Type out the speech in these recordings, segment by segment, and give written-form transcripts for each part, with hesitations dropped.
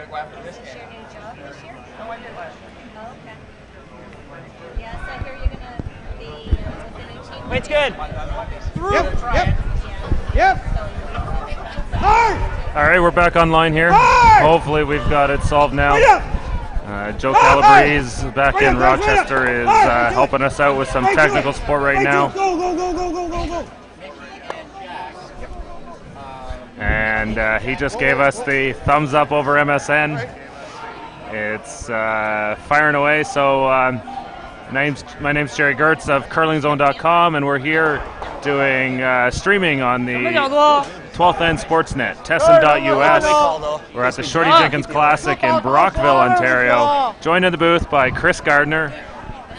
got to go after this Is game. your new job this year? No, I did last year. Oh, okay. Yes, I hear you're going to be with the new team. It's good. Yep. All right, we're back online here. Hopefully we've got it solved now. Joe Calabrese back in Rochester is helping us out with some technical support right now. Go. And he just gave us the thumbs up over MSN. It's firing away. So my name's Jerry Gertz of curlingzone.com, and we're here doing streaming on the 12th End Sportsnet, Tesson.us. We're at the Shorty Jenkins Classic in Brockville, Ontario. Joined in the booth by Chris Gardner,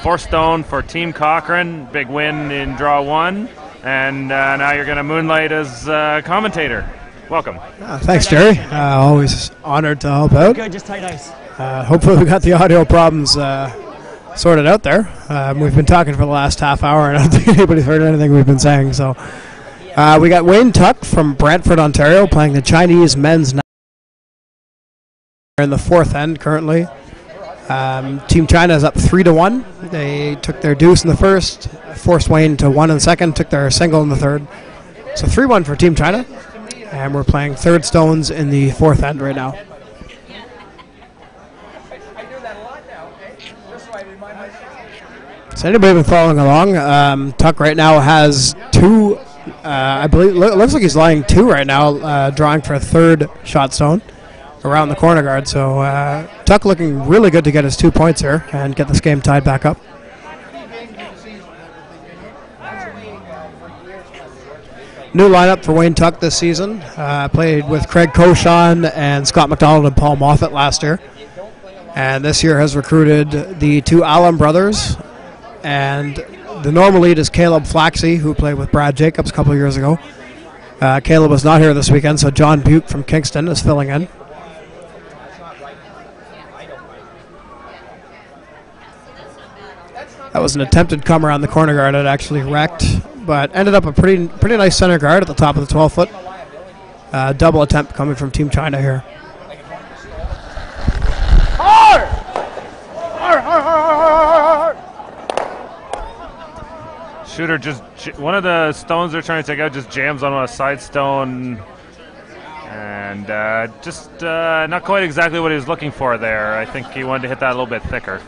4 stone for Team Cochrane, big win in draw 1, and now you're going to moonlight as commentator. Welcome. Thanks, Jerry. Always honored to help out. Good, just tight ice. Hopefully we got the audio problems sorted out there. We've been talking for the last half hour, and I don't think anybody's heard anything we've been saying. So we got Wayne Tuck from Brantford, Ontario, playing the Chinese men's in the 4th end currently. Team China is up 3-1. They took their deuce in the first, forced Wayne to 1 in the second, took their single in the third. So 3-1 for Team China. And we're playing third stones in the 4th end right now. I do that a lot now, okay? Just so I remind myself. So anybody been following along? Tuck right now has 2, I believe, looks like he's lying 2 right now, drawing for a third shot stone around the corner guard. So Tuck looking really good to get his 2 points here and get this game tied back up. New lineup for Wayne Tuck this season. Played with Craig Cochon and Scott McDonald and Paul Moffat last year. And this year has recruited the 2 Allen brothers. And the normal lead is Caleb Flaxey, who played with Brad Jacobs a couple of years ago. Caleb was not here this weekend, so John Buke from Kingston is filling in. That was an attempted come around the corner guard. It actually wrecked, but ended up a pretty nice center guard at the top of the 12-foot. Double attempt coming from Team China here. Shooter just, one of the stones they're trying to take out just jams on a side stone, and just not quite exactly what he was looking for there. I think he wanted to hit that a little bit thicker.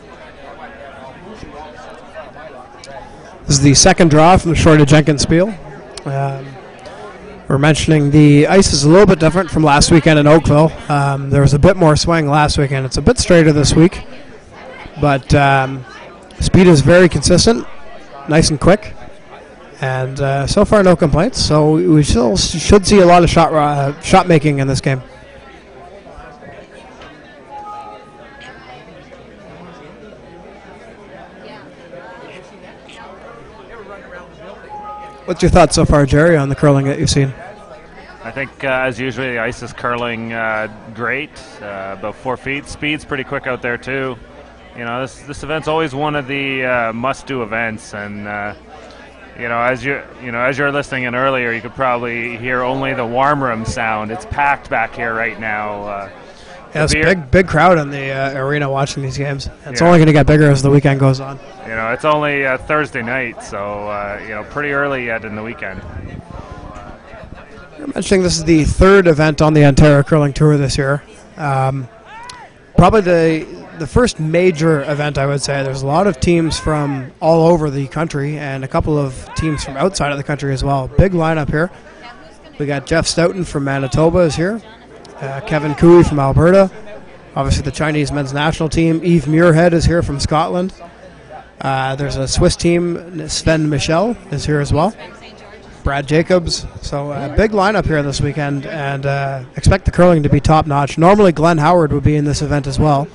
This is the second draw from the Shorty Jenkins spiel. We're mentioning the ice is a little bit different from last weekend in Oakville. There was a bit more swing last weekend. It's a bit straighter this week, but speed is very consistent, nice and quick, and so far no complaints. So we still should see a lot of shot making in this game. What's your thoughts so far, Jerry, on the curling that you've seen? I think, as usual, the ice is curling great, about 4 feet. Speed's pretty quick out there, too. You know, this event's always one of the must-do events, and as you're listening in earlier, you could probably hear only the warm room sound. It's packed back here right now. Yeah, it's a big crowd in the arena watching these games. It's only going to get bigger as the weekend goes on. You know, it's only Thursday night, so pretty early yet in the weekend. You're mentioning this is the 3rd event on the Ontario Curling Tour this year. Probably the first major event, I would say. There's a lot of teams from all over the country and a couple of teams from outside of the country as well. Big lineup here. We got Jeff Stoughton from Manitoba is here. Kevin Cooey from Alberta. Obviously the Chinese men's national team. Yves Muirhead is here from Scotland. There's a Swiss team. Sven Michel is here as well. Brad Jacobs. So big lineup here this weekend, and expect the curling to be top notch. Normally Glenn Howard would be in this event as well.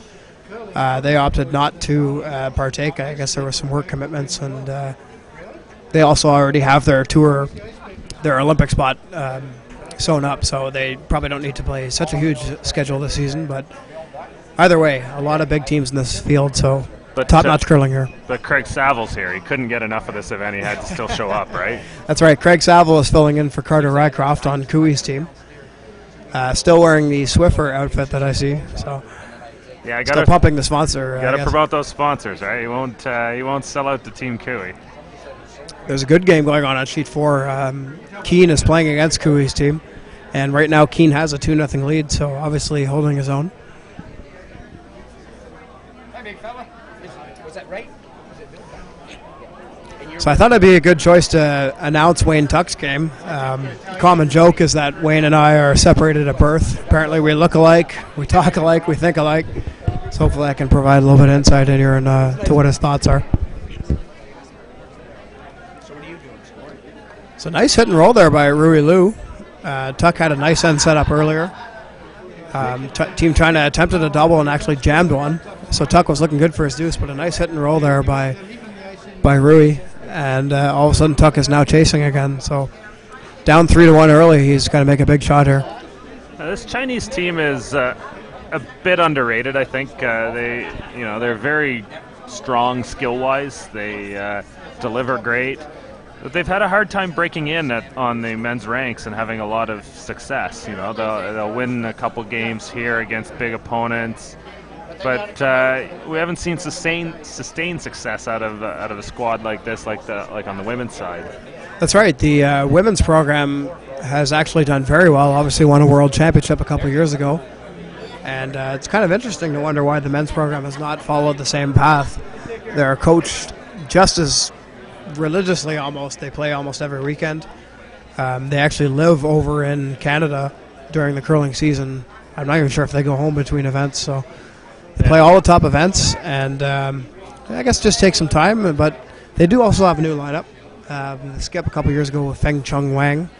They opted not to partake. I guess there were some work commitments, and they also already have their tour, their Olympic spot sewn up, so they probably don't need to play such a huge schedule this season. But either way, a lot of big teams in this field, so top-notch curling here. But Craig Saville's here. He couldn't get enough of this event. He had to still show up, right? That's right. Craig Saville is filling in for Carter Rycroft on Cooey's team. Still wearing the Swiffer outfit that I see. So Yeah, I still got pumping the sponsor. to promote those sponsors, right? You won't sell out to Team Cooey. There's a good game going on sheet 4. Keene is playing against Cooey's team, and right now Keene has a 2-0 lead, so obviously holding his own. Hi, big fella. Was that right? So I thought it'd be a good choice to announce Wayne Tuck's game. Common joke is that Wayne and I are separated at birth. Apparently we look alike, we talk alike, we think alike. So hopefully I can provide a little bit of insight in here and to what his thoughts are. So what are you doing? Scoring? So nice hit and roll there by Rui Liu. Tuck had a nice end set up earlier. Team China attempted a double and actually jammed one. So Tuck was looking good for his deuce, but a nice hit and roll there by Rui. And all of a sudden Tuck is now chasing again. So down 3-1 early, he's got to make a big shot here. This Chinese team is a bit underrated, I think. They're very strong skill-wise. They deliver great. But they've had a hard time breaking in on the men's ranks and having a lot of success. They'll win a couple games here against big opponents, but we haven't seen sustained success out of a squad like this, like on the women's side. That's right. The women's program has actually done very well. Obviously won a world championship a couple years ago. And it's kind of interesting to wonder why the men's program has not followed the same path. They're coached just as religiously almost. They play almost every weekend. They actually live over in Canada during the curling season. I'm not even sure if they go home between events. So they play all the top events, and I guess just take some time. But they do also have a new lineup. They skipped a couple years ago with Feng Chung Wang,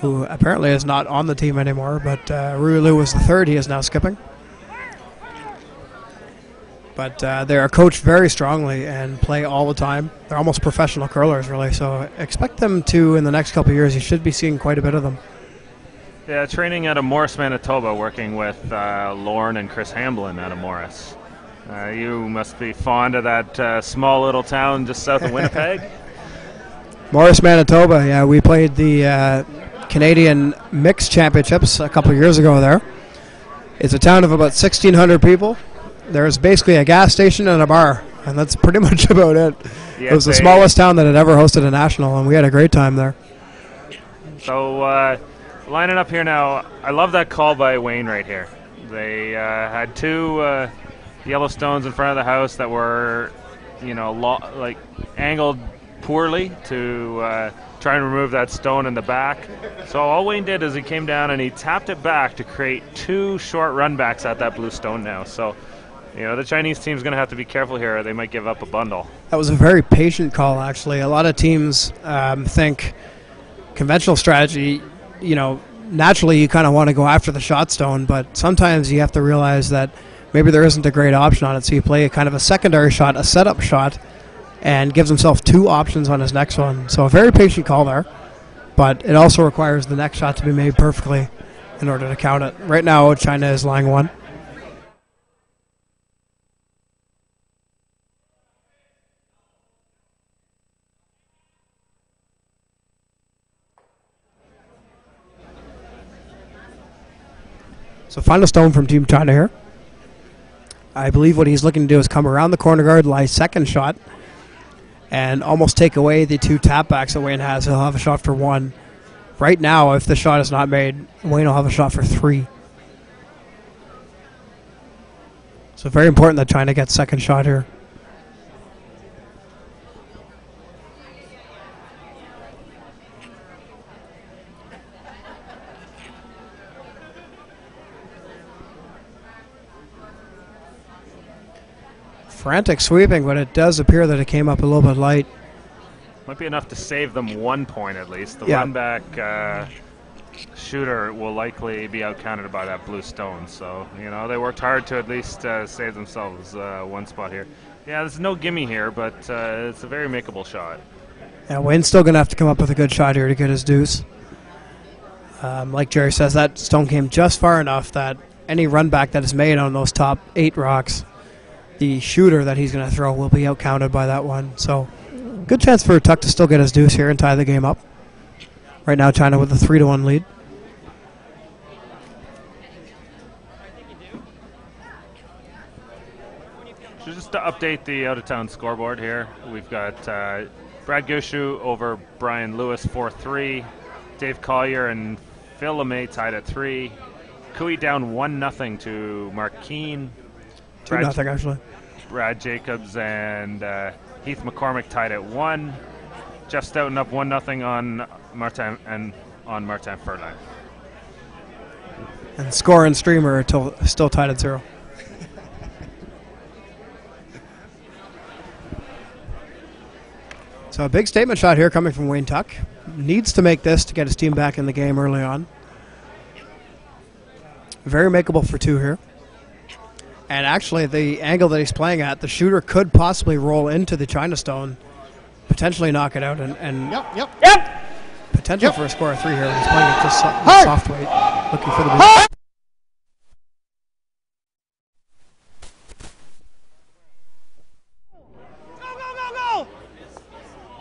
who apparently is not on the team anymore, but Rui Liu was the third. He is now skipping. But they are coached very strongly and play all the time. They're almost professional curlers, really, so expect them to, in the next couple of years, you should be seeing quite a bit of them. Yeah, training out of Morris, Manitoba, working with Lorne and Chris Hamblin out of Morris. You must be fond of that small little town just south of Winnipeg. Morris, Manitoba, yeah, we played the Canadian Mixed Championships a couple of years ago there. It's a town of about 1,600 people. There's basically a gas station and a bar, and that's pretty much about it. Yeah, it was the smallest town that had ever hosted a national, and we had a great time there. So, lining up here now, I love that call by Wayne right here. They had two yellow stones in front of the house that were, angled poorly to try and remove that stone in the back. So all Wayne did is he came down and he tapped it back to create two short run backs at that blue stone now. So, the Chinese team's going to have to be careful here, or they might give up a bundle. That was a very patient call, actually. A lot of teams think conventional strategy, naturally you kind of want to go after the shot stone, but sometimes you have to realize that maybe there isn't a great option on it, so you play a kind of a secondary shot, a setup shot, and gives himself two options on his next one. So a very patient call there, but it also requires the next shot to be made perfectly in order to count it. Right now, China is lying one. So final stone from Team China here. I believe what he's looking to do is come around the corner guard, lie second shot, and almost take away the two tap backs that Wayne has. He'll have a shot for one. Right now, if the shot is not made, Wayne will have a shot for three. So very important that China gets second shot here. Frantic sweeping, but it does appear that it came up a little bit light. Might be enough to save them 1 point at least. The Yeah. run back shooter will likely be outcounted by that blue stone. So, they worked hard to at least save themselves one spot here. Yeah, there's no gimme here, but it's a very makeable shot. Yeah, Wayne's still going to have to come up with a good shot here to get his deuce. Like Jerry says, that stone came just far enough that any run back that is made on those top 8 rocks, the shooter that he's going to throw will be outcounted by that one. So good chance for Tuck to still get his deuce here and tie the game up. Right now, China with a 3-1 lead. So just to update the out-of-town scoreboard here, we've got Brad Gushu over Brian Lewis 4-3, Dave Collier and Phil LeMay tied at 3, Cooey down 1-0 to Mark Keane, 2-0 actually. Brad Jacobs and Heath McCormick tied at 1, Jeff Stoughton up 1-0 on Martin Furlan. And score and streamer are still tied at 0. So a big statement shot here coming from Wayne Tuck. Needs to make this to get his team back in the game early on. Very makeable for 2 here. And actually, the angle that he's playing at, the shooter could possibly roll into the China Stone, potentially knock it out, and potential for a score of 3 here. He's playing it just soft weight, looking for the ball.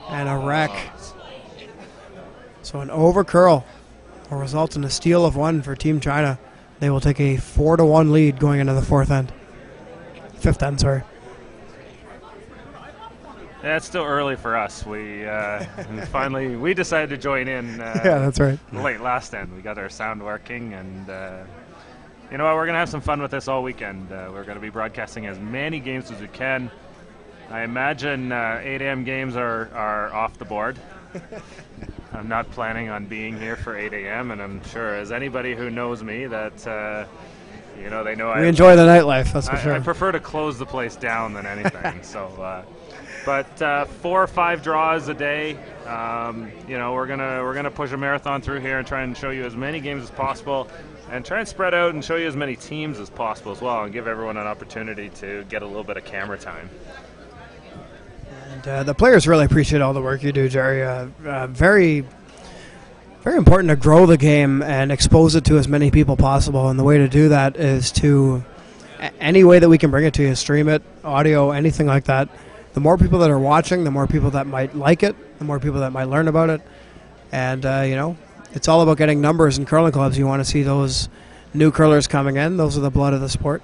And a wreck. So an over curl will result in a steal of 1 for Team China. They will take a 4-1 lead going into the 5th end. Yeah, it's still early for us. We we decided to join in. Yeah, that's right. Late last end, we got our sound working, and you know what? We're gonna have some fun with this all weekend. We're gonna be broadcasting as many games as we can. I imagine 8 a.m. games are off the board. I'm not planning on being here for 8 a.m. and I'm sure as anybody who knows me that they know we enjoy the nightlife. That's for sure. I prefer to close the place down than anything. So, but 4 or 5 draws a day. We're gonna push a marathon through here and try and show you as many games as possible, and try and spread out and show you as many teams as possible as well, and give everyone an opportunity to get a little bit of camera time. And the players really appreciate all the work you do, Jerry. Very, very important to grow the game and expose it to as many people possible. And the way to do that is to, any way that we can bring it to you, stream it, audio, anything like that. The more people that are watching, the more people that might like it, the more people that might learn about it. And, it's all about getting numbers in curling clubs. You want to see those new curlers coming in. Those are the blood of the sport.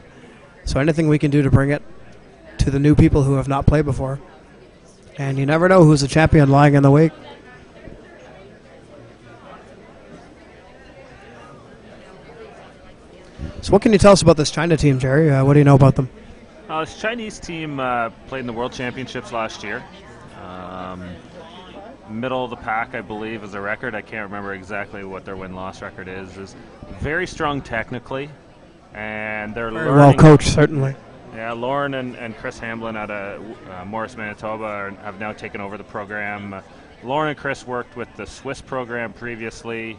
So anything we can do to bring it to the new people who have not played before. And you never know who's a champion lying in the wake. So what can you tell us about this China team, Jerry? What do you know about them? This Chinese team played in the World Championships last year. Middle of the pack, I believe, is the record. I can't remember exactly what their win-loss record is very strong technically, and they're very well coached, certainly. Yeah, Lauren and Chris Hamblin out of Morris, Manitoba have now taken over the program. Lauren and Chris worked with the Swiss program previously,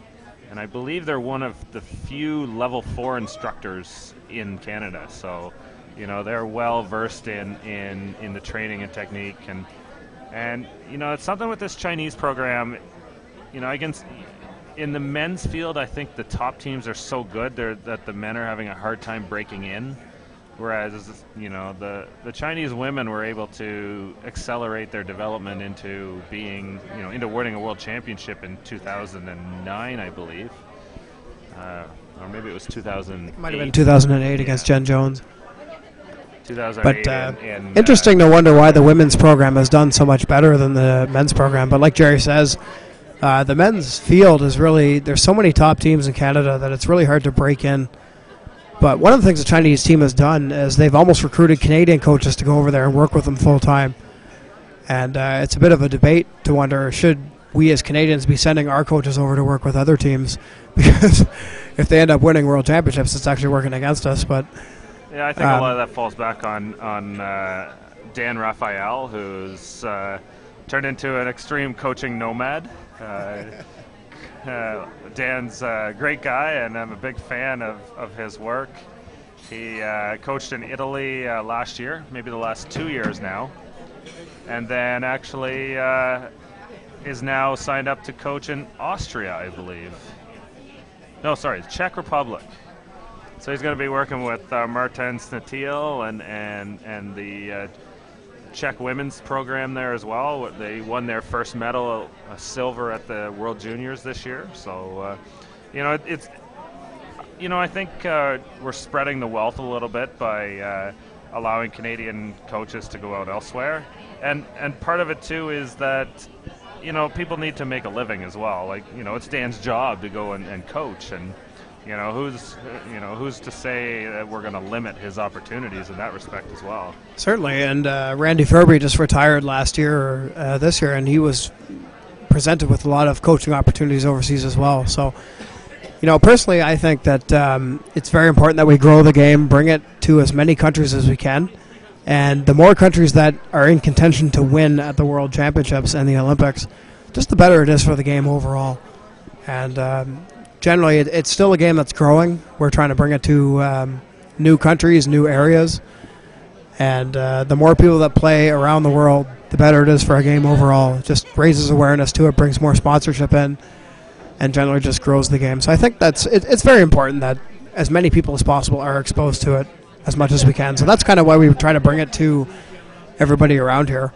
and I believe they're one of the few level 4 instructors in Canada. So, they're well versed in the training and technique, and it's something with this Chinese program. Against in the men's field, I think the top teams are so good that the men are having a hard time breaking in. Whereas, the Chinese women were able to accelerate their development into being, into winning a world championship in 2009, I believe. Or maybe it was 2008. It might have been 2008 against Jen Jones. 2008. But interesting to wonder why the women's program has done so much better than the men's program. But like Jerry says, the men's field is really, there's so many top teams in Canada that it's really hard to break in. But one of the things the Chinese team has done is they've almost recruited Canadian coaches to go over there and work with them full time. And it's a bit of a debate to wonder, should we as Canadians be sending our coaches over to work with other teams? Because if they end up winning world championships, it's actually working against us. But yeah, I think a lot of that falls back on Dan Raphael, who's turned into an extreme coaching nomad. Dan's a great guy, and I'm a big fan of his work. He coached in Italy last year, maybe the last 2 years now, and then actually is now signed up to coach in Austria, I believe. No, sorry, Czech Republic. So he's going to be working with Martin Snatil and the Czech women's program there as well. They won their first medal, a silver at the World Juniors this year. So, I think we're spreading the wealth a little bit by allowing Canadian coaches to go out elsewhere. And part of it too is that, you know, people need to make a living as well. Like, you know, it's Dan's job to go and coach, and who's to say that we're going to limit his opportunities in that respect as well. Certainly, and Randy Furby just retired last year or this year, and he was presented with a lot of coaching opportunities overseas as well. So, you know, personally, I think that it's very important that we grow the game, bring it to as many countries as we can, and the more countries that are in contention to win at the World Championships and the Olympics, just the better it is for the game overall. And generally, it's still a game that's growing. We're trying to bring it to new countries, new areas, and the more people that play around the world, the better it is for our game overall. It just raises awareness to it, brings more sponsorship in, and generally just grows the game. So I think it's very important that as many people as possible are exposed to it as much as we can. So that's kind of why we try to bring it to everybody around here.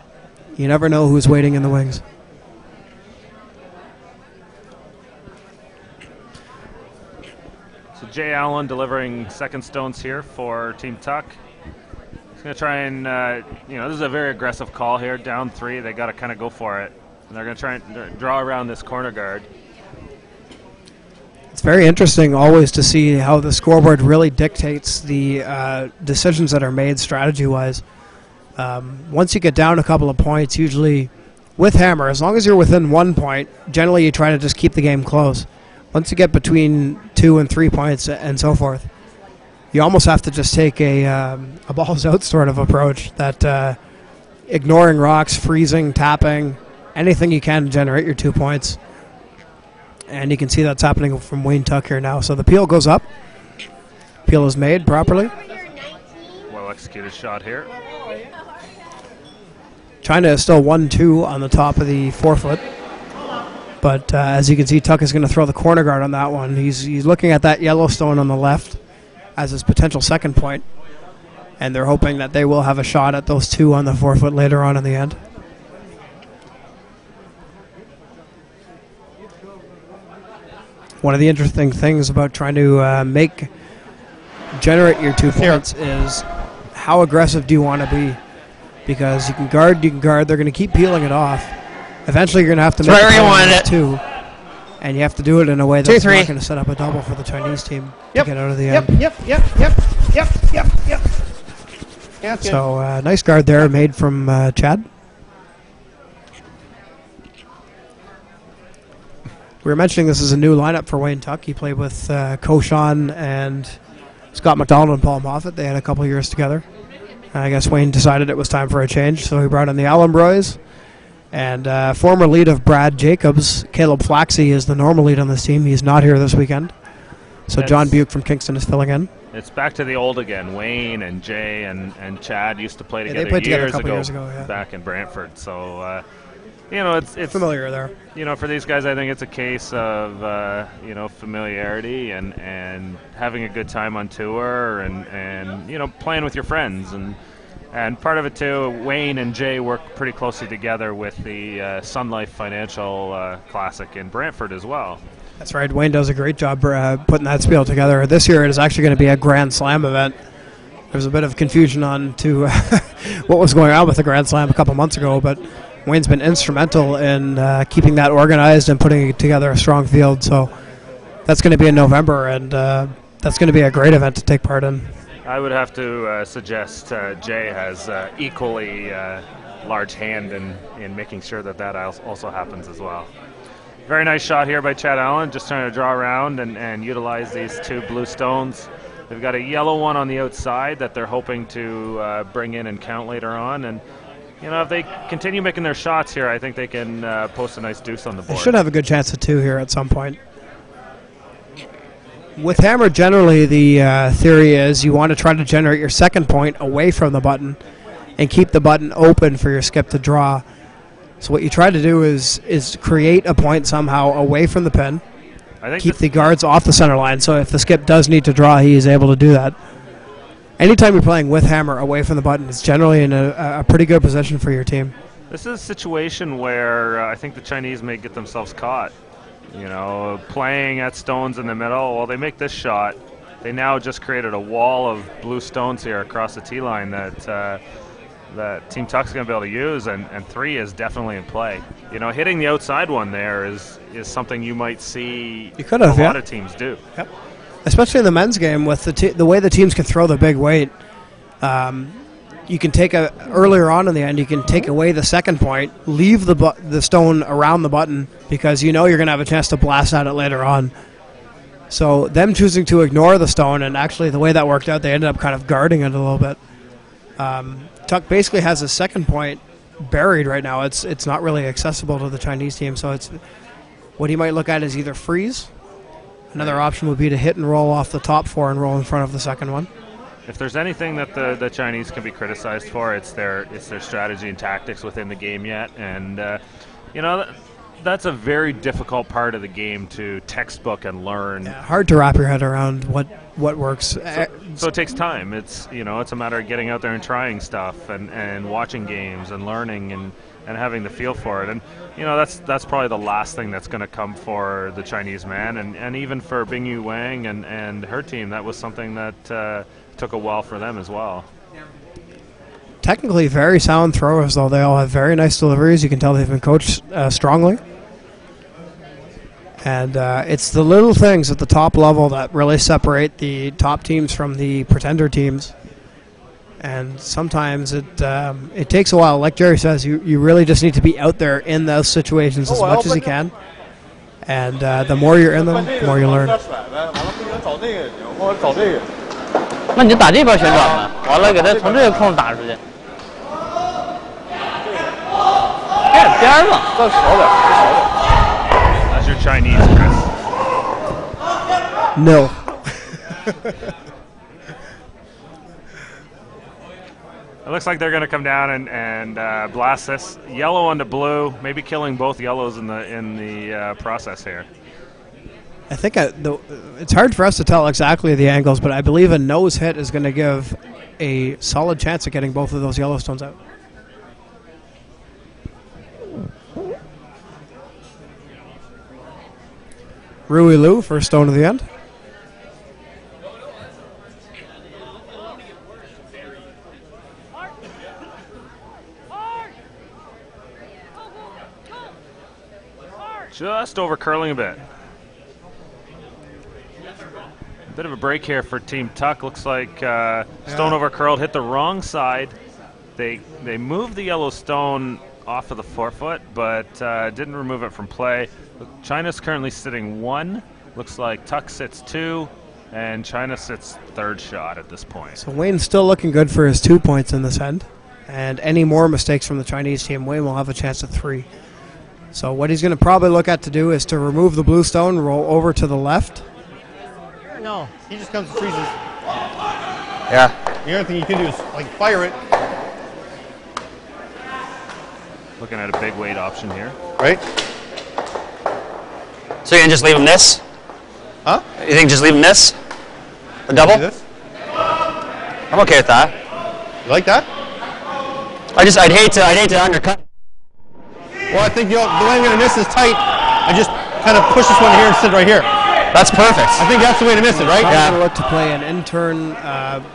You never know who's waiting in the wings. So Jay Allen delivering second stones here for Team Tuck. He's going to try and, this is a very aggressive call here, down 3. They got to kind of go for it. And they're going to try and draw around this corner guard. It's very interesting always to see how the scoreboard really dictates the decisions that are made strategy-wise. Once you get down a couple of points, usually with hammer, as long as you're within 1 point, generally you try to just keep the game close. Once you get between 2 and 3 points and so forth, you almost have to just take a balls out sort of approach, that ignoring rocks, freezing, tapping, anything you can to generate your 2 points. And you can see that's happening from Wayne Tuck here now. So the peel goes up. Peel is made properly. Well executed shot here. China is still 1-2 on the top of the 4-foot. But as you can see, Tuck is going to throw the corner guard on that one. He's looking at that yellow stone on the left as his potential second point. And they're hoping that they will have a shot at those 2 on the 4-foot later on in the end. One of the interesting things about trying to generate your 2 points is how aggressive do you want to be? Because you can guard. They're going to keep peeling it off. Eventually, you're going to have to make it 2, and you have to do it in a way that's not going to set up a double for the Chinese team to get out of the end. Yep. So nice guard there, made from Chad. We were mentioning this is a new lineup for Wayne Tuck. He played with Koshan and Scott McDonald and Paul Moffat. They had a couple years together. I guess Wayne decided it was time for a change, so he brought in the Allen Broys. And former lead of Brad Jacobs, Caleb Flaxey, is the normal lead on this team. He's not here this weekend. So John Buick from Kingston is filling in. It's back to the old again. Wayne and Jay and Chad used to play together, they played together a couple years ago back in Brantford. So, it's familiar there. For these guys, I think it's a case of, familiarity and having a good time on tour and playing with your friends. And part of it, too, Wayne and Jay work pretty closely together with the Sun Life Financial Classic in Brantford as well. That's right. Wayne does a great job putting that spiel together. This year it is actually going to be a Grand Slam event. There was a bit of confusion on to what was going on with the Grand Slam a couple months ago, but Wayne's been instrumental in keeping that organized and putting together a strong field. So that's going to be in November, and that's going to be a great event to take part in. I would have to suggest Jay has equally large hand in making sure that also happens as well. Very nice shot here by Chad Allen, just trying to draw around and utilize these 2 blue stones. They've got a yellow one on the outside that they're hoping to bring in and count later on. And, if they continue making their shots here, I think they can post a nice deuce on the board. They should have a good chance at 2 here at some point. With hammer, generally the theory is you want to try to generate your second point away from the button and keep the button open for your skip to draw. So what you try to do is create a point somehow away from the pin, keep the guards off the center line, so if the skip does need to draw, he is able to do that. Anytime you're playing with hammer away from the button, it's generally in a pretty good position for your team. This is a situation where I think the Chinese may get themselves caught. Playing at stones in the middle. Well, they make this shot, they now just created a wall of blue stones here across the tee line that Team Tuck's going to be able to use, and 3 is definitely in play. You know, hitting the outside one there is something you might see a lot of teams do. Yep. Especially in the men's game with the way the teams can throw the big weight. You can take earlier on in the end, you can take away the second point, leave the stone around the button because you know you're going to have a chance to blast at it later on. So them choosing to ignore the stone, and actually the way that worked out, they ended up kind of guarding it a little bit. Tuck basically has a second point buried right now. It's not really accessible to the Chinese team, so it's what he might look at is either freeze. Another option would be to hit and roll off the top 4 and roll in front of the second one. If there's anything that the Chinese can be criticized for, it's their strategy and tactics within the game yet, and you know that's a very difficult part of the game to textbook and learn. Yeah, hard to wrap your head around what works. So it takes time. It's a matter of getting out there and trying stuff and watching games and learning and having the feel for it. And that's probably the last thing that's going to come for the Chinese man, and even for Bingyu Wang and her team, that was something that took a while for them as well. Technically very sound throwers, though. They all have very nice deliveries. You can tell they've been coached strongly. And it's the little things at the top level that really separate the top teams from the pretender teams. And sometimes it takes a while. Like Jerry says, you really just need to be out there in those situations as much as you can. And the more you're in them, the more you learn. 那你就打这边旋转呗，完了给他从这个空打出去。边儿嘛，再少点，少点。That's your Chinese, Chris. No. It looks like they're going to come down and blast this yellow onto blue, maybe killing both yellows in the process here. I think it's hard for us to tell exactly the angles, but I believe a nose hit is going to give a solid chance of getting both of those Yellowstones out. Rui Lu, first stone of the end. Just over curling a bit. Bit of a break here for Team Tuck. Looks like stone over curled, hit the wrong side. They moved the yellow stone off of the forefoot, but didn't remove it from play. China's currently sitting 1. Looks like Tuck sits 2, and China sits 3rd shot at this point. So Wayne's still looking good for his 2 points in this end. And any more mistakes from the Chinese team, Wayne will have a chance at 3. So what he's going to probably look at to do is to remove the blue stone, roll over to the left. No, he just comes and freezes. Yeah. The only thing you can do is like fire it. Looking at a big weight option here. Right? So you're gonna just leave him this? Huh? You think just leave him this? A double? Do this? I'm okay with that. You like that? I'd hate to undercut. Well, I think the way I'm going to miss is tight. I just kind of push this one here and sit right here. That's perfect. I think that's the way to miss it, right? I'm going to look to play an in-turn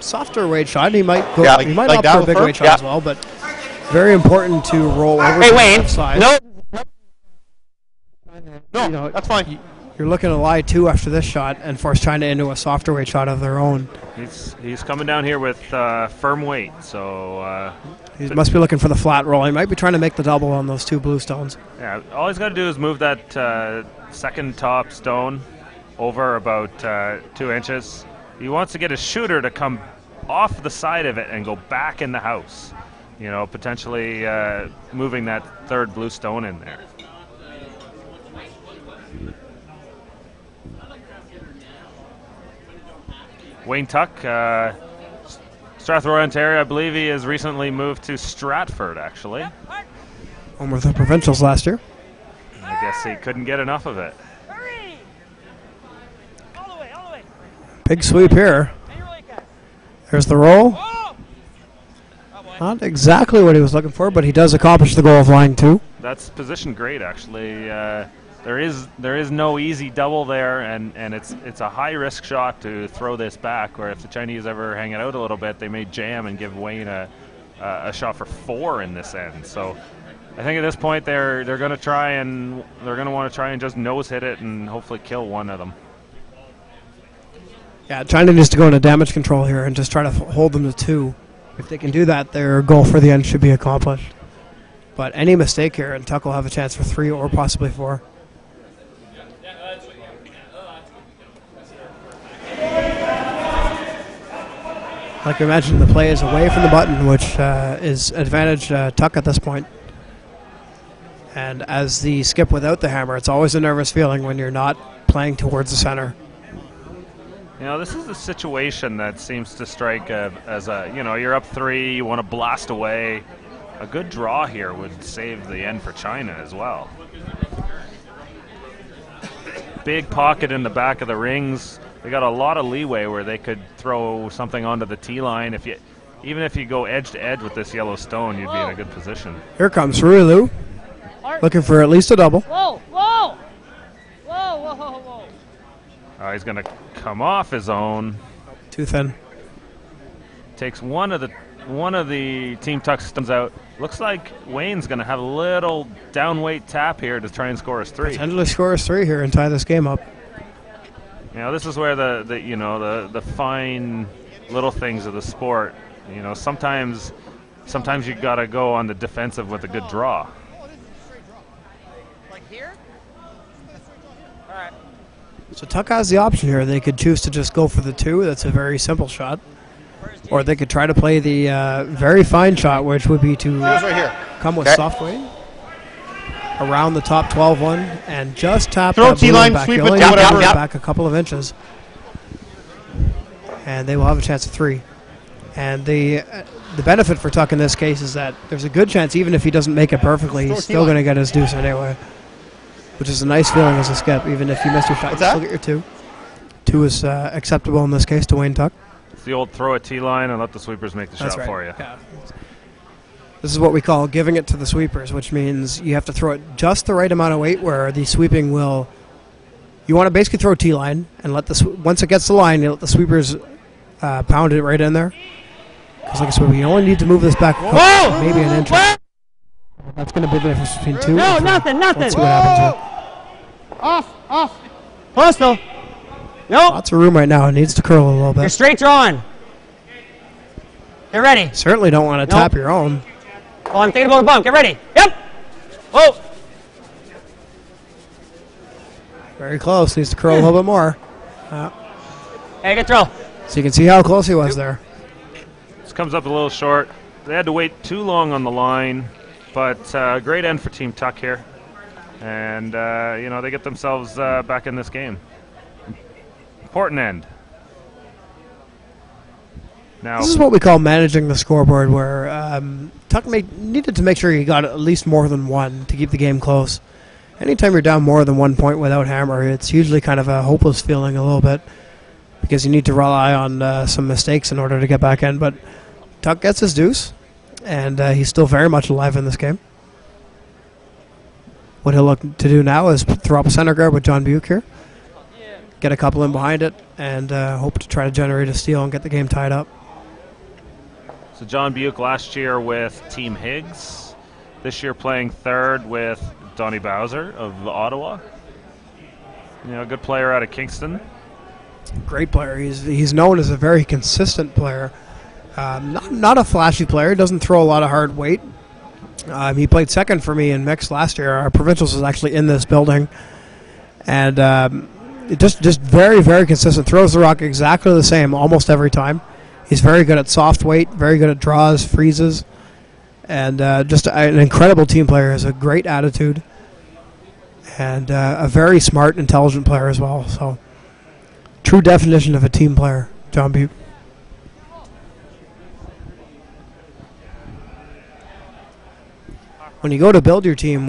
softer weight shot. He might go. Yeah, He might like opt that for a big one weight first? shot as well, but very important to roll over Hey to the Wayne, left side. No, that's fine. You're looking to lie 2 after this shot and force China into a softer weight shot of their own. He's coming down here with firm weight, so He must be looking for the flat roll. He might be trying to make the double on those 2 blue stones. yeah. All he's got to do is move that second top stone over about 2 inches. He wants to get his shooter to come off the side of it and go back in the house. Potentially moving that 3rd blue stone in there. Wayne Tuck, Strathroy, Ontario. I believe he has recently moved to Stratford, actually. Home with the provincials last year. I guess he couldn't get enough of it. Big sweep here. There's the roll. Not exactly what he was looking for, but he does accomplish the goal of line 2. That's position great, actually. there is no easy double there, and it's a high risk shot to throw this back. Where if the Chinese ever hang it out a little bit, they may jam and give Wayne a shot for 4 in this end. So I think at this point they're going to try and want to try and just nose hit it and hopefully kill one of them. Yeah, China needs to go into damage control here and just try to hold them to 2. If they can do that, their goal for the end should be accomplished. But any mistake here, and Tuck will have a chance for 3 or possibly 4. Like I mentioned, the play is away from the button, which is advantage Tuck at this point. And as the skip without the hammer, it's always a nervous feeling when you're not playing towards the center. You know, this is a situation that seems to strike as a, you know, you're up 3, you want to blast away. A good draw here would save the end for China as well. Big pocket in the back of the rings. They got a lot of leeway where they could throw something onto the tee line. Even if you go edge to edge with this yellow stone, you'd be in a good position. Here comes Ruilu, looking for at least a double. Whoa, whoa, whoa, whoa, whoa, whoa. He's going to come off his own. Too thin. Takes one of the Team Tuck systems out. Looks like Wayne's going to have a little downweight tap here to try and score his 3. Potentially score his 3 here and tie this game up. You know, this is where the fine little things of the sport. You know, sometimes you got to go on the defensive with a good draw. Like here? All right. So Tuck has the option here. They could choose to just go for the 2. That's a very simple shot. Or they could try to play the very fine shot, which would be to come with soft weight around the top 12 one and just tap Throw that blue T-line, back. sweep You it, only yep, need to yep, move it yep. back a couple of inches. And they will have a chance of 3. And the benefit for Tuck in this case is that there's a good chance, even if he doesn't make it perfectly, he's still going to get his deuce anyway, which is a nice feeling as a skip. Even if you miss your shot, you still get your 2. 2 is acceptable in this case to Wayne Tuck. It's the old throw a T-line and let the sweepers make the shot for you. Yeah. This is what we call giving it to the sweepers, which means you have to throw it just the right amount of weight where the sweeping will... You want to basically throw a T-line and let the once it gets the line, you let the sweepers pound it right in there. Because like I said, you only need to move this back maybe an inch. That's going to be the difference between 2 No, and 3. nothing. Let's see what happens here. Off. Close though. Nope. Lots of room right now. It needs to curl a little bit. You're straight drawing. Get ready. Certainly don't want to tap your own. Oh, I'm thinking about a bump. Get ready. Yep. Whoa. Very close. Needs to curl a little bit more. Hey, good throw. So you can see how close he was there. This comes up a little short. They had to wait too long on the line, but great end for Team Tuck here. And, you know, they get themselves back in this game. Important end. Now, this is what we call managing the scoreboard, where Tuck needed to make sure he got at least more than 1 to keep the game close. Anytime you're down more than 1 point without hammer, it's usually kind of a hopeless feeling a little bit because you need to rely on some mistakes in order to get back in. But Tuck gets his deuce, and he's still very much alive in this game. What he'll look to do now is throw up a center guard with John Buick here, get a couple in behind it, and hope to try to generate a steal and get the game tied up. So John Buick last year with Team Higgs, this year playing third with Donnie Bowser of Ottawa. You know, a good player out of Kingston. Great player. He's known as a very consistent player. Not a flashy player. Doesn't throw a lot of hard weight. He played second for me in mixed last year. Our provincials was actually in this building, and just very, very consistent. Throws the rock exactly the same almost every time. He's very good at soft weight, very good at draws, freezes, and just an incredible team player. Has a great attitude, and a very smart, intelligent player as well. So, true definition of a team player, John Butte. When you go to build your team,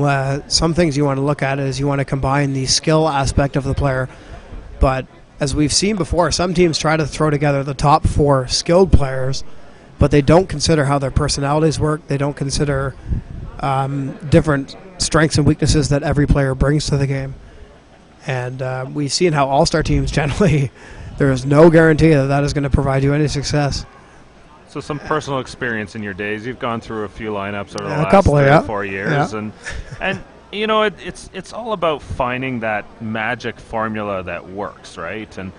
some things you want to look at is you want to combine the skill aspect of the player. But as we've seen before, some teams try to throw together the top 4 skilled players, but they don't consider how their personalities work. They don't consider different strengths and weaknesses that every player brings to the game. And we've seen how all-star teams generally, there is no guarantee that that is going to provide you any success. So some personal experience in your days. You've gone through a few lineups over the A last couple, 3 yeah. or 4 years, Yeah. and you know it's all about finding that magic formula that works, right? And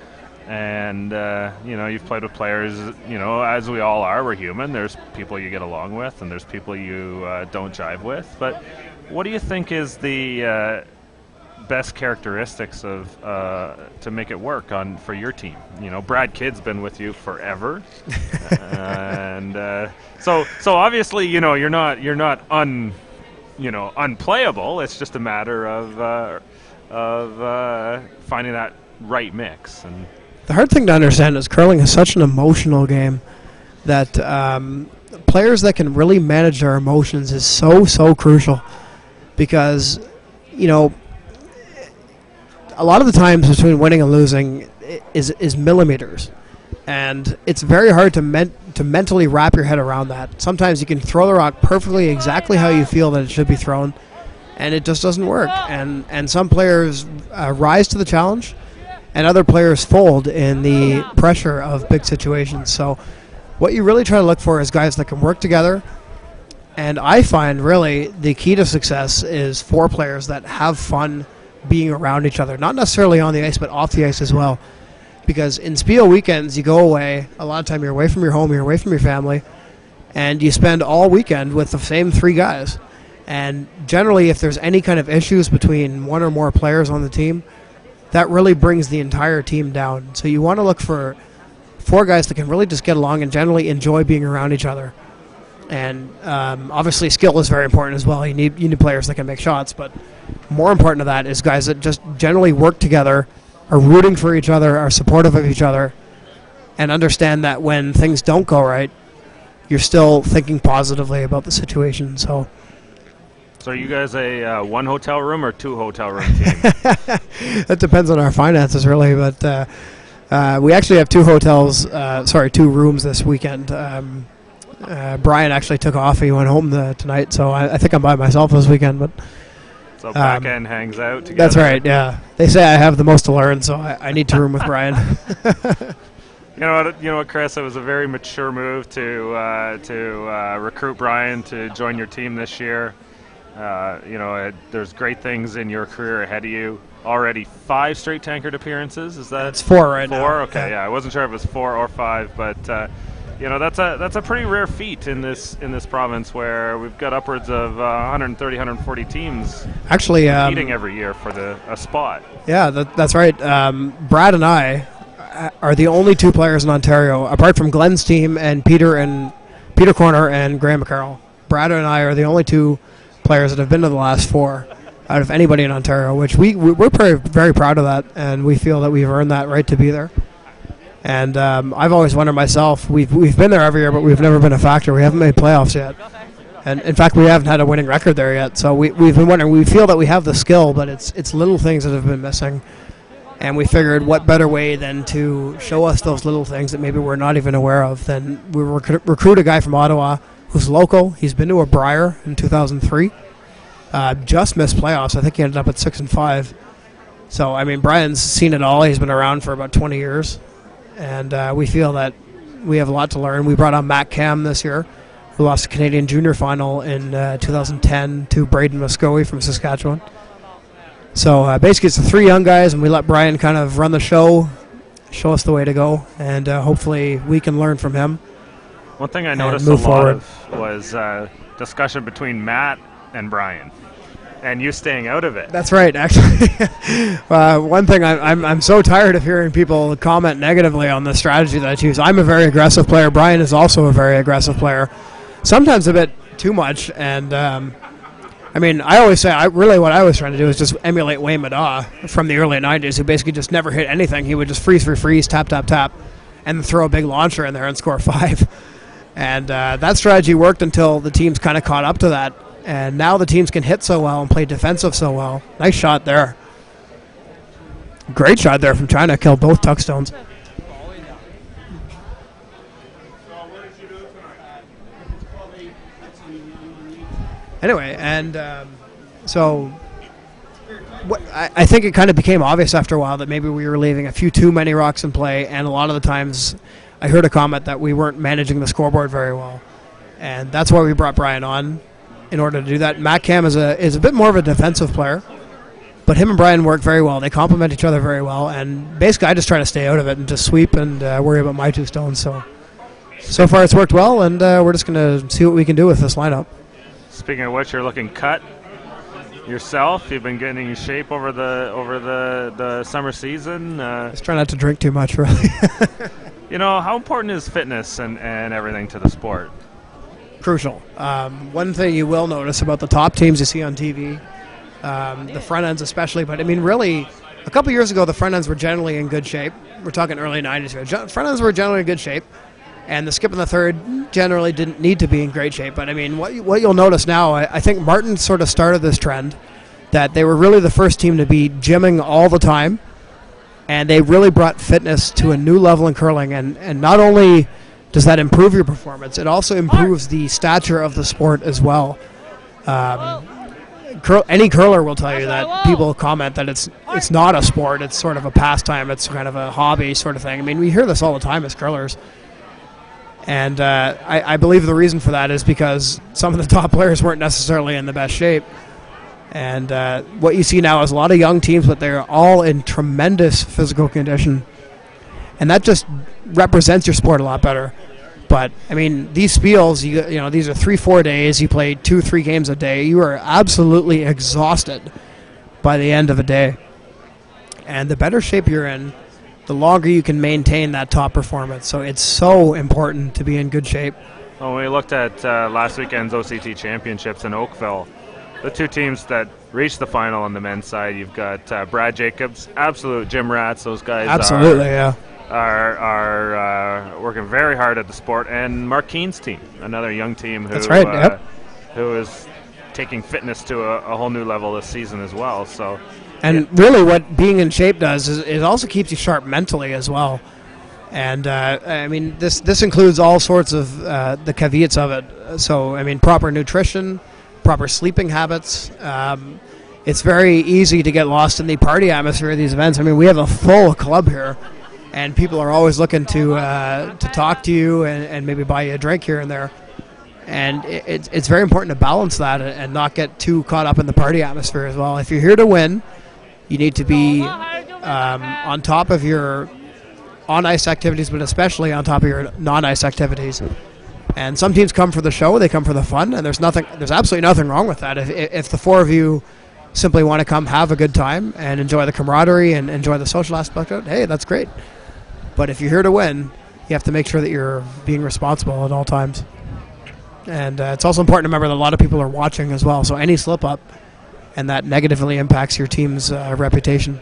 you know, you've played with players, you know, as we all are. We're human. There's people you get along with, and there's people you don't jive with. But what do you think is the best characteristics of to make it work for your team? You know, Brad Kidd's been with you forever, and so obviously, you know, you're not unplayable. It's just a matter of finding that right mix. And The hard thing to understand is curling is such an emotional game that players that can really manage their emotions is so crucial, because, you know, a lot of the times between winning and losing is millimeters, and it's very hard to mentally wrap your head around that. Sometimes you can throw the rock perfectly exactly how you feel that it should be thrown, and it just doesn't work. And some players rise to the challenge, and other players fold in the pressure of big situations. So what you really try to look for is guys that can work together. And I find really the key to success is 4 players that have fun being around each other, not necessarily on the ice, but off the ice as well. Because in Spiel weekends, you go away, a lot of time you're away from your home, you're away from your family, and you spend all weekend with the same 3 guys. And generally, if there's any kind of issues between one or more players on the team, that really brings the entire team down. So you want to look for 4 guys that can really just get along and generally enjoy being around each other. And obviously skill is very important as well. You need players that can make shots, but more important to that is guys that just generally work together, are rooting for each other, are supportive of each other, and understand that when things don't go right, you're still thinking positively about the situation. So are you guys a 1 hotel room or 2 hotel room team? that depends on our finances, really. But we actually have 2 rooms this weekend. Brian actually took off. He went home tonight, so I think I'm by myself this weekend. But so back end hangs out together. That's right. Yeah, they say I have the most to learn, so I need to room with Brian. You know what, Chris? It was a very mature move to recruit Brian to join your team this year. You know, there's great things in your career ahead of you. Already 5 straight tankard appearances. Is that? It's 4 right now. 4. Okay, yeah. I wasn't sure if it was 4 or 5, but you know, that's a pretty rare feat in this province where we've got upwards of 130, 140 teams actually competing every year for a spot. Yeah, that's right. Brad and I are the only 2 players in Ontario, apart from Glenn's team and Peter Corner and Graham McCarroll. Brad and I are the only 2 players that have been to the last 4 out of anybody in Ontario, which we're very, very proud of that, and we feel that we've earned that right to be there. And I've always wondered myself, we've been there every year, but we've never been a factor. We haven't made playoffs yet. And in fact, we haven't had a winning record there yet. So we've been wondering, we feel that we have the skill, but it's little things that have been missing. And we figured what better way than to show us those little things that maybe we're not even aware of than we recruit a guy from Ottawa who's local. He's been to a Briar in 2003. Just missed playoffs. I think he ended up at 6-5. So, I mean, Brian's seen it all. He's been around for about 20 years. And we feel that we have a lot to learn. We brought on Matt Cam this year, who lost the Canadian Junior Final in 2010 to Braden Muscovy from Saskatchewan. So basically it's the 3 young guys, and we let Brian kind of run the show, show us the way to go, and hopefully we can learn from him. One thing I noticed a lot of was discussion between Matt and Brian, and you staying out of it. That's right, actually. One thing, I'm so tired of hearing people comment negatively on the strategy that I choose. I'm a very aggressive player. Brian is also a very aggressive player, sometimes a bit too much. And I mean, I always say, what I was trying to do is just emulate Wayne Madaw from the early 90s, who basically just never hit anything. He would just freeze, tap, tap, tap, and throw a big launcher in there and score 5. And that strategy worked until the teams kind of caught up to that. And now the teams can hit so well and play defensive so well. Nice shot there. Great shot there from China. Killed both touchstones. Anyway, and so I think it kind of became obvious after a while that maybe we were leaving a few too many rocks in play, and a lot of the times I heard a comment that we weren't managing the scoreboard very well. And that's why we brought Brian on, in order to do that. Matt Cam is a bit more of a defensive player, but him and Brian work very well. They complement each other very well, and basically I just try to stay out of it and just sweep and worry about my 2 stones. So far it's worked well, and we're just going to see what we can do with this lineup. Speaking of which, you're looking cut yourself. You've been getting in shape over the summer season. Just try not to drink too much, really. How important is fitness and everything to the sport? Crucial. One thing you will notice about the top teams you see on TV, the front ends especially, but I mean really, a couple years ago the front ends were generally in good shape. We're talking early 90s here. Front ends were generally in good shape, and the skip and the third generally didn't need to be in great shape. But I mean, what you'll notice now, I think Martin sort of started this trend that they were really the first team to be gymming all the time, and they really brought fitness to a new level in curling. And not only does that improve your performance, it also improves the stature of the sport as well. Any curler will tell you that people comment that it's not a sport, it's sort of a pastime, it's kind of a hobby sort of thing. I mean, we hear this all the time as curlers. And I believe the reason for that is because some of the top players weren't necessarily in the best shape. And what you see now is a lot of young teams, but they're all in tremendous physical condition. And that just represents your sport a lot better. But, I mean, these spiels, these are 3-4 days. You play 2-3 games a day. You are absolutely exhausted by the end of a day. And the better shape you're in, the longer you can maintain that top performance. So it's so important to be in good shape. When we looked at last weekend's OCT Championships in Oakville, the 2 teams that reached the final on the men's side, you've got Brad Jacobs, absolute gym rats. Those guys are working very hard at the sport, and Mark Keen's team, another young team who, that's right, yep. Who is taking fitness to a whole new level this season as well. So, and really what being in shape does is it also keeps you sharp mentally as well. And I mean, this includes all sorts of the caveats of it. So I mean, proper nutrition, proper sleeping habits. It's very easy to get lost in the party atmosphere of these events. I mean, we have a full club here, and people are always looking to talk to you and maybe buy you a drink here and there. And it's very important to balance that and not get too caught up in the party atmosphere as well. If you're here to win, you need to be on top of your on-ice activities, but especially on top of your non-ice activities. And some teams come for the show, they come for the fun, and there's absolutely nothing wrong with that. If the 4 of you simply want to come have a good time and enjoy the camaraderie and enjoy the social aspect of it, hey, that's great. But if you're here to win, you have to make sure that you're being responsible at all times. And it's also important to remember that a lot of people are watching as well, so any slip-up, and that negatively impacts your team's reputation.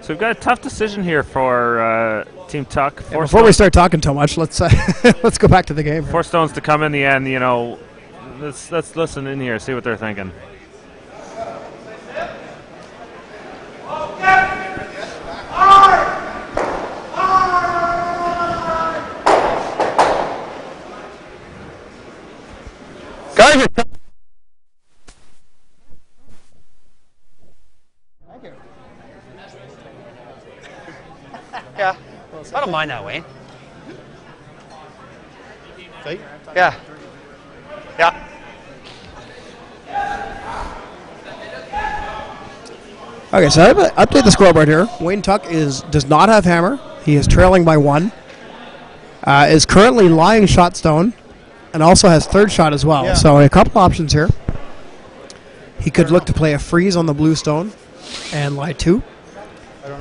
So we've got a tough decision here for Team Tuck. Before we start talking too much, let's let's go back to the game. 4 stones to come in the end. Let's listen in here, see what they're thinking. Guys, yeah, I don't mind that, Wayne. See? Yeah. Yeah. Okay, so I update the scoreboard here. Wayne Tuck does not have hammer. He is trailing by 1. Is currently lying shot stone, and also has third shot as well. Yeah. So a couple options here. He could look to play a freeze on the blue stone and lie 2.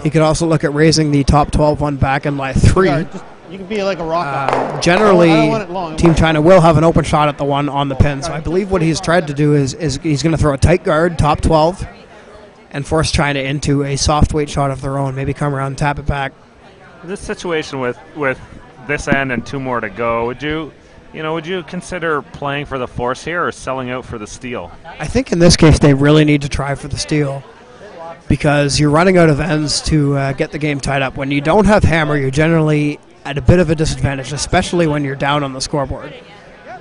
He could also look at raising the top 12 one back and lie 3. Yeah, you can be like a rock. Generally, Team China will have an open shot at the 1 on the pin. So I believe what he's tried to do is he's going to throw a tight guard, top 12, and force China into a soft weight shot of their own. Maybe come around and tap it back. This situation with this end and 2 more to go, would you consider playing for the force here or selling out for the steal? I think in this case they really need to try for the steal, because you're running out of ends to get the game tied up. When you don't have hammer, you're generally at a bit of a disadvantage, especially when you're down on the scoreboard.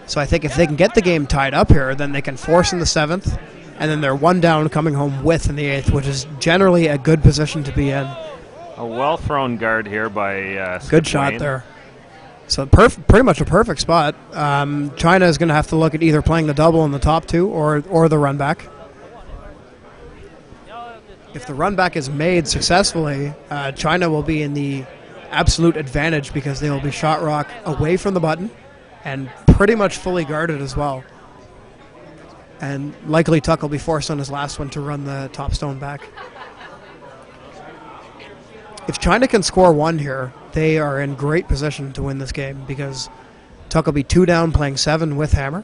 So I think if they can get the game tied up here, then they can force in the 7th, and then they're one down coming home with in the 8th, which is generally a good position to be in. A well-thrown guard here by Good shot Wayne. there. So pretty much a perfect spot. China is going to have to look at either playing the double in the top 2 or the run back. If the run back is made successfully, China will be in the absolute advantage because they will be shot rock away from the button and pretty much fully guarded as well. And likely Tuck will be forced on his last one to run the top stone back. If China can score 1 here, they are in great position to win this game because Tuck will be 2 down playing 7 with hammer.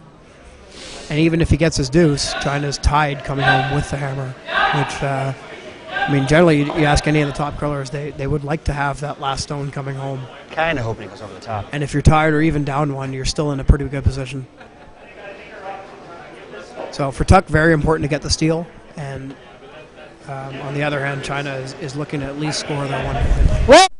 And even if he gets his deuce, China's tied coming home with the hammer, which, generally you ask any of the top curlers, they would like to have that last stone coming home. Kind of hoping it goes over the top. And if you're tied or even down 1, you're still in a pretty good position. So for Tuck, very important to get the steal. And on the other hand, China is looking to at least score their 1 point.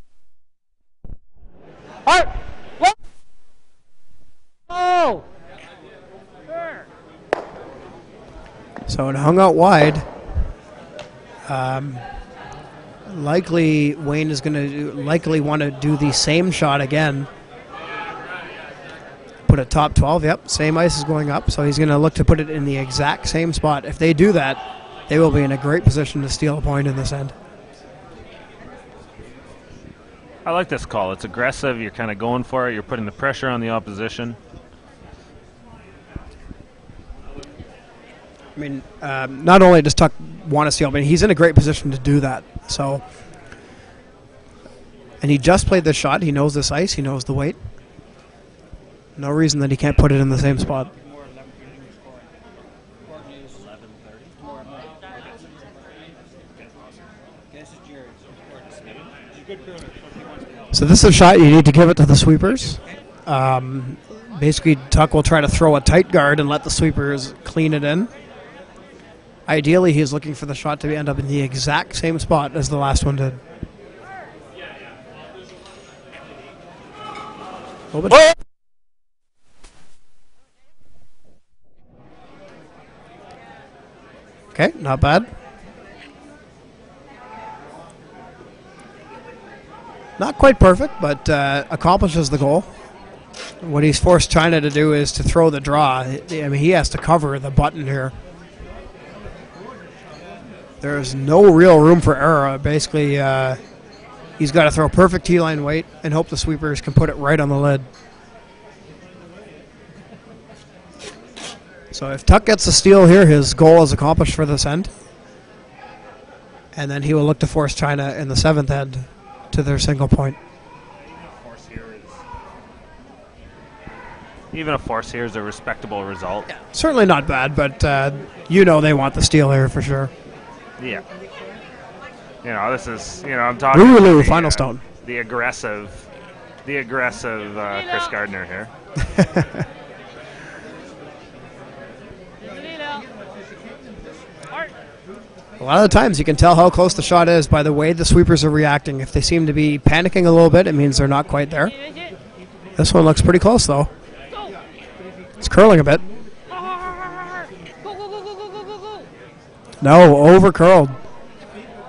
So it hung out wide. Likely Wayne is going to likely want to do the same shot again. Put a top 12. Yep, same ice is going up, so he's going to look to put it in the exact same spot. If they do that, they will be in a great position to steal a point in this end. I like this call. It's aggressive. You're kind of going for it. You're putting the pressure on the opposition. Not only does Tuck want to steal, but he's in a great position to do that. So, and he just played this shot. He knows this ice. He knows the weight. No reason that he can't put it in the same spot. So this is a shot you need to give it to the sweepers. Basically, Tuck will try to throw a tight guard and let the sweepers clean it in. Ideally, he's looking for the shot to end up in the exact same spot as the last one did. Okay, not bad. Not quite perfect, but accomplishes the goal. What he's forced China to do is to throw the draw. He has to cover the button here. There's no real room for error. Basically, he's got to throw perfect T-line weight and hope the sweepers can put it right on the lid. So if Tuck gets the steal here, his goal is accomplished for this end. And then he will look to force China in the 7th end to their single point. Even a force here is a respectable result. Yeah, certainly not bad, but they want the steal here for sure. Yeah. This is, I'm talking Lulu, final stone. The aggressive Chris Gardner here. A lot of the times you can tell how close the shot is by the way the sweepers are reacting. If they seem to be panicking a little bit, it means they're not quite there. This one looks pretty close, though. It's curling a bit. No, over curled.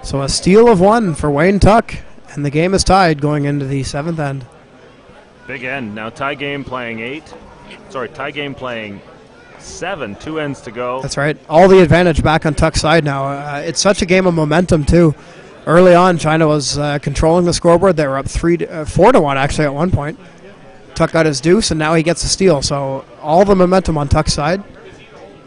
So a steal of 1 for Wayne Tuck, and the game is tied going into the 7th end. Big end. Now tie game playing 7, 2 ends to go. That's right. All the advantage back on Tuck's side now. It's such a game of momentum, too. Early on, China was controlling the scoreboard. They were up 4-1, actually, at one point. Tuck got his deuce, and now he gets a steal. So all the momentum on Tuck's side.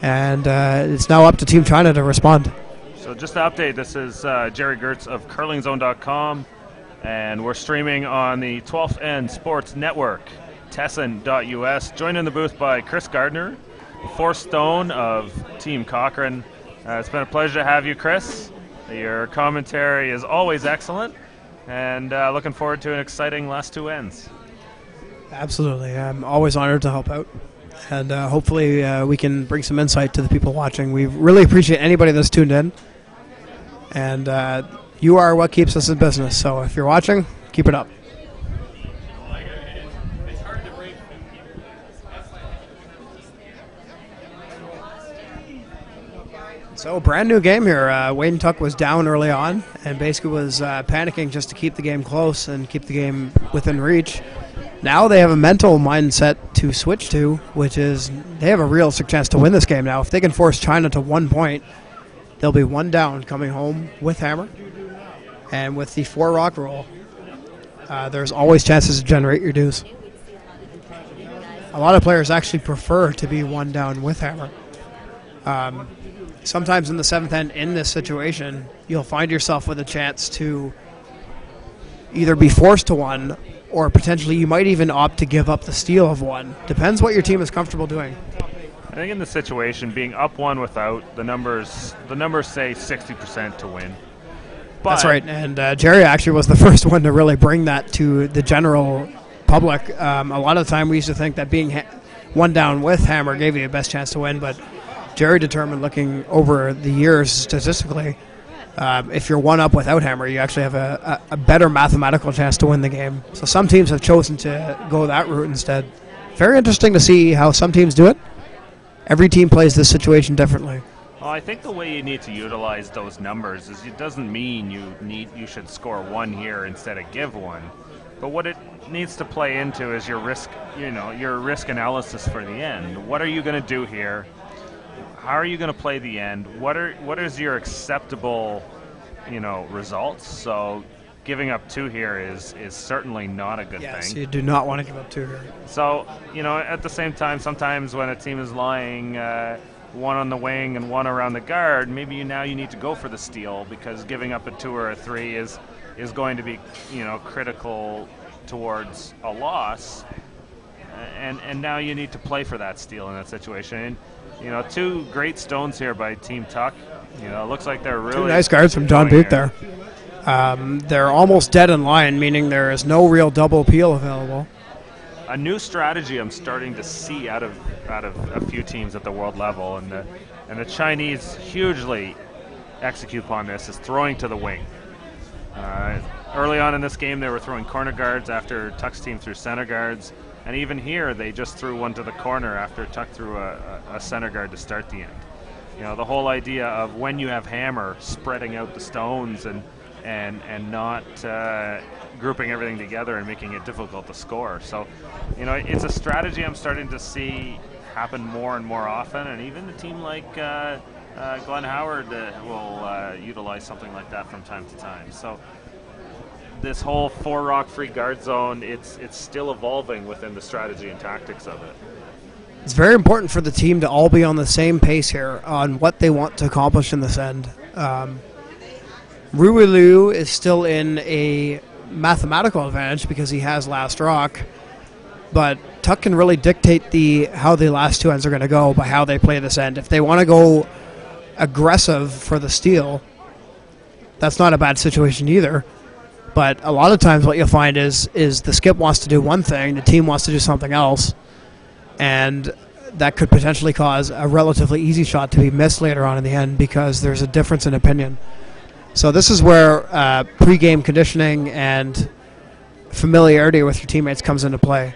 And it's now up to Team China to respond. So just to update, this is Jerry Gertz of curlingzone.com. And we're streaming on the 12th End Sports Network, Tesson.us. Joined in the booth by Chris Gardner, 4th Stone of Team Cochrane. It's been a pleasure to have you, Chris. Your commentary is always excellent, and looking forward to an exciting last 2 ends. Absolutely. I'm always honored to help out, and hopefully we can bring some insight to the people watching. We really appreciate anybody that's tuned in, and you are what keeps us in business. So if you're watching, keep it up. So, brand new game here. Wayne Tuck was down early on and basically was panicking just to keep the game close and keep the game within reach. Now they have a mental mindset to switch to, which is they have a realistic chance to win this game now. If they can force China to 1 point, they'll be 1 down coming home with hammer. And with the 4 rock rule, there's always chances to generate your dues. A lot of players actually prefer to be 1 down with hammer. Sometimes in the 7th end, in this situation, you'll find yourself with a chance to either be forced to 1, or potentially you might even opt to give up the steal of 1. Depends what your team is comfortable doing. I think in the situation, being up 1 without, the numbers say 60% to win. But that's right, and Jerry actually was the first one to really bring that to the general public. A lot of the time we used to think that being 1 down with hammer gave you the best chance to win, but Jerry determined, looking over the years statistically, if you're 1 up without hammer, you actually have a better mathematical chance to win the game. So some teams have chosen to go that route instead. Very interesting to see how some teams do it. Every team plays this situation differently. Well, I think the way you need to utilize those numbers is it doesn't mean you should score 1 here instead of give 1. But what it needs to play into is your risk, your risk analysis for the end. What are you going to do here? How are you going to play the end? What is your acceptable, results? So giving up 2 here is certainly not a good thing. Yes, you do not want to give up 2 here. So, at the same time, sometimes when a team is lying 1 on the wing and 1 around the guard, maybe you need to go for the steal, because giving up a 2 or a 3 is going to be, critical towards a loss. And now you need to play for that steal in that situation. And, 2 great stones here by Team Tuck. It looks like they're really 2 nice guards from John Booth there. They're almost dead in line, meaning there is no real double peel available. A new strategy I'm starting to see out of a few teams at the world level, and the Chinese hugely execute upon this, is throwing to the wing. Early on in this game, they were throwing corner guards after Tuck's team threw center guards. And even here, they just threw 1 to the corner after Tuck threw a center guard to start the end. The whole idea of when you have hammer, spreading out the stones and not grouping everything together and making it difficult to score. So, it's a strategy I'm starting to see happen more and more often. And even a team like Glenn Howard will utilize something like that from time to time. So, this whole 4 rock free guard zone, it's still evolving within the strategy and tactics of it. It's very important for the team to all be on the same pace here on what they want to accomplish in this end. Ruilu is still in a mathematical advantage because he has last rock, but Tuck can really dictate how the last 2 ends are going to go by how they play this end. If they want to go aggressive for the steal, that's not a bad situation either. But a lot of times what you'll find is the skip wants to do one thing, the team wants to do something else, and that could potentially cause a relatively easy shot to be missed later on in the end because there's a difference in opinion. So this is where pre-game conditioning and familiarity with your teammates comes into play.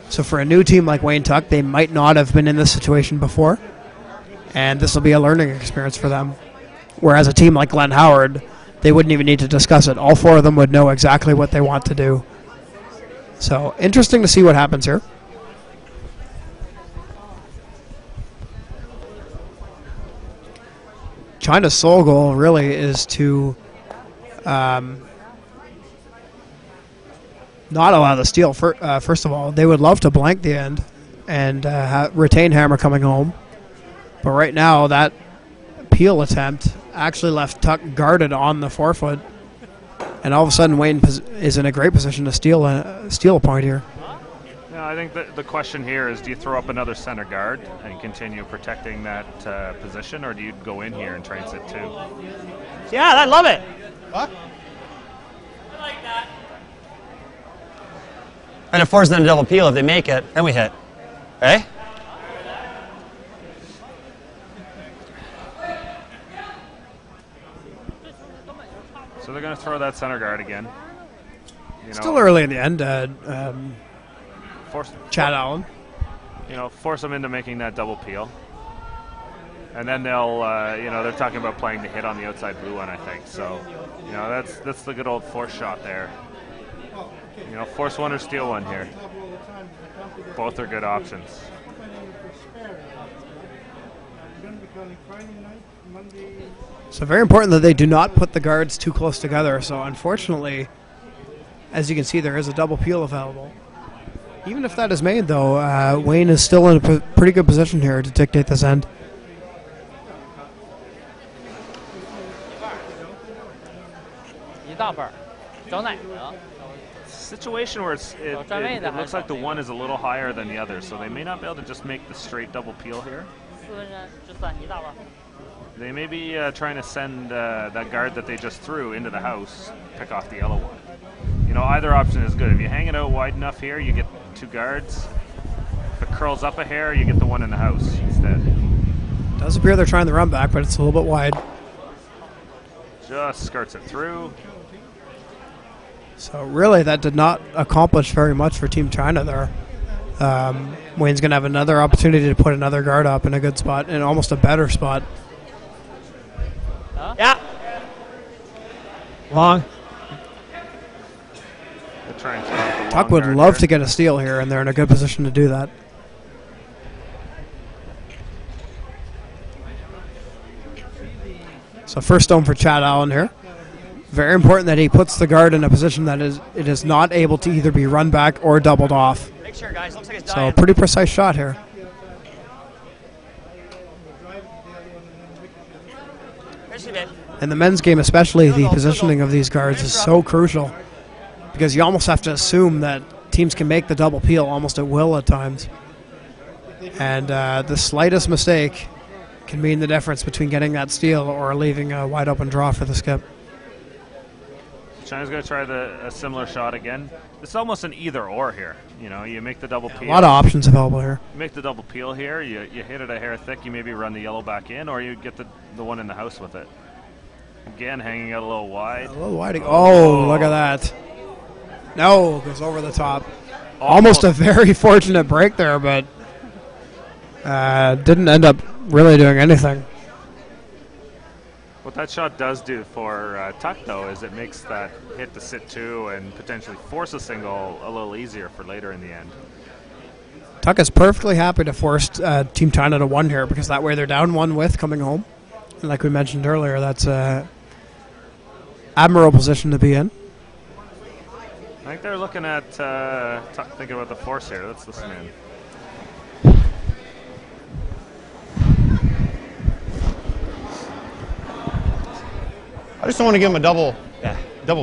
So for a new team like Wayne Tuck, they might not have been in this situation before, and this will be a learning experience for them. Whereas a team like Glenn Howard, they wouldn't even need to discuss it. All 4 of them would know exactly what they want to do. So interesting to see what happens here. China's sole goal really is to not allow the steal. First of all, they would love to blank the end and retain hammer coming home. But right now, that peel attempt actually left Tuck guarded on the forefoot, and all of a sudden Wayne is in a great position to steal a point here. Yeah, I think the question here is, do you throw up another center guard and continue protecting that position, or do you go in here and try and sit 2? Yeah, I love it. What? I like that. And it forces them to double peel. If they make it, then we hit. Eh? So they're going to throw that center guard again. Still early in the end. Force Chad Allen. Force them into making that double peel. And then they'll, they're talking about playing the hit on the outside blue one, I think. So, that's the good old force shot there. Force one or steal one here. Both are good options. So very important that they do not put the guards too close together. So unfortunately, as you can see, there is a double peel available. Even if that is made, though, Wayne is still in a pretty good position here to dictate this end. Situation where it looks like the one is a little higher than the other, so they may not be able to just make the straight double peel here. They may be trying to send that guard that they just threw into the house, pick off the yellow one. Either option is good. If you hang it out wide enough here, you get 2 guards. If it curls up a hair, you get the one in the house instead. Does appear they're trying the run back, but it's a little bit wide. Just skirts it through. So really, that did not accomplish very much for Team China there. Wayne's going to have another opportunity to put another guard up in a good spot, in almost a better spot. Yeah. Long. Tuck would love to get a steal here, and they're in a good position to do that. So first stone for Chad Allen here. Very important that he puts the guard in a position that it is not able to either be run back or doubled off. Make sure, guys. Looks like it's So a pretty precise shot here. In the men's game especially, the positioning of these guards is so crucial because you almost have to assume that teams can make the double peel almost at will at times. And the slightest mistake can mean the difference between getting that steal or leaving a wide open draw for the skip. China's going to try a similar shot again. It's almost an either or here. You make the double peel. A lot of options available here. You make the double peel here. You hit it a hair thick. You maybe run the yellow back in, or you get the one in the house with it. Again, hanging out a little wide. A little wide. Oh, look at that. No, goes over the top. Almost a very fortunate break there, but didn't end up really doing anything. What that shot does do for Tuck, though, is it makes that hit to sit 2 and potentially force a single a little easier for later in the end. Tuck is perfectly happy to force Team China to 1 here because that way they're down 1 with coming home. And like we mentioned earlier, that's an admirable position to be in. I think they're looking at Tuck thinking about the force here. Let's listen in. I just don't want to give him a double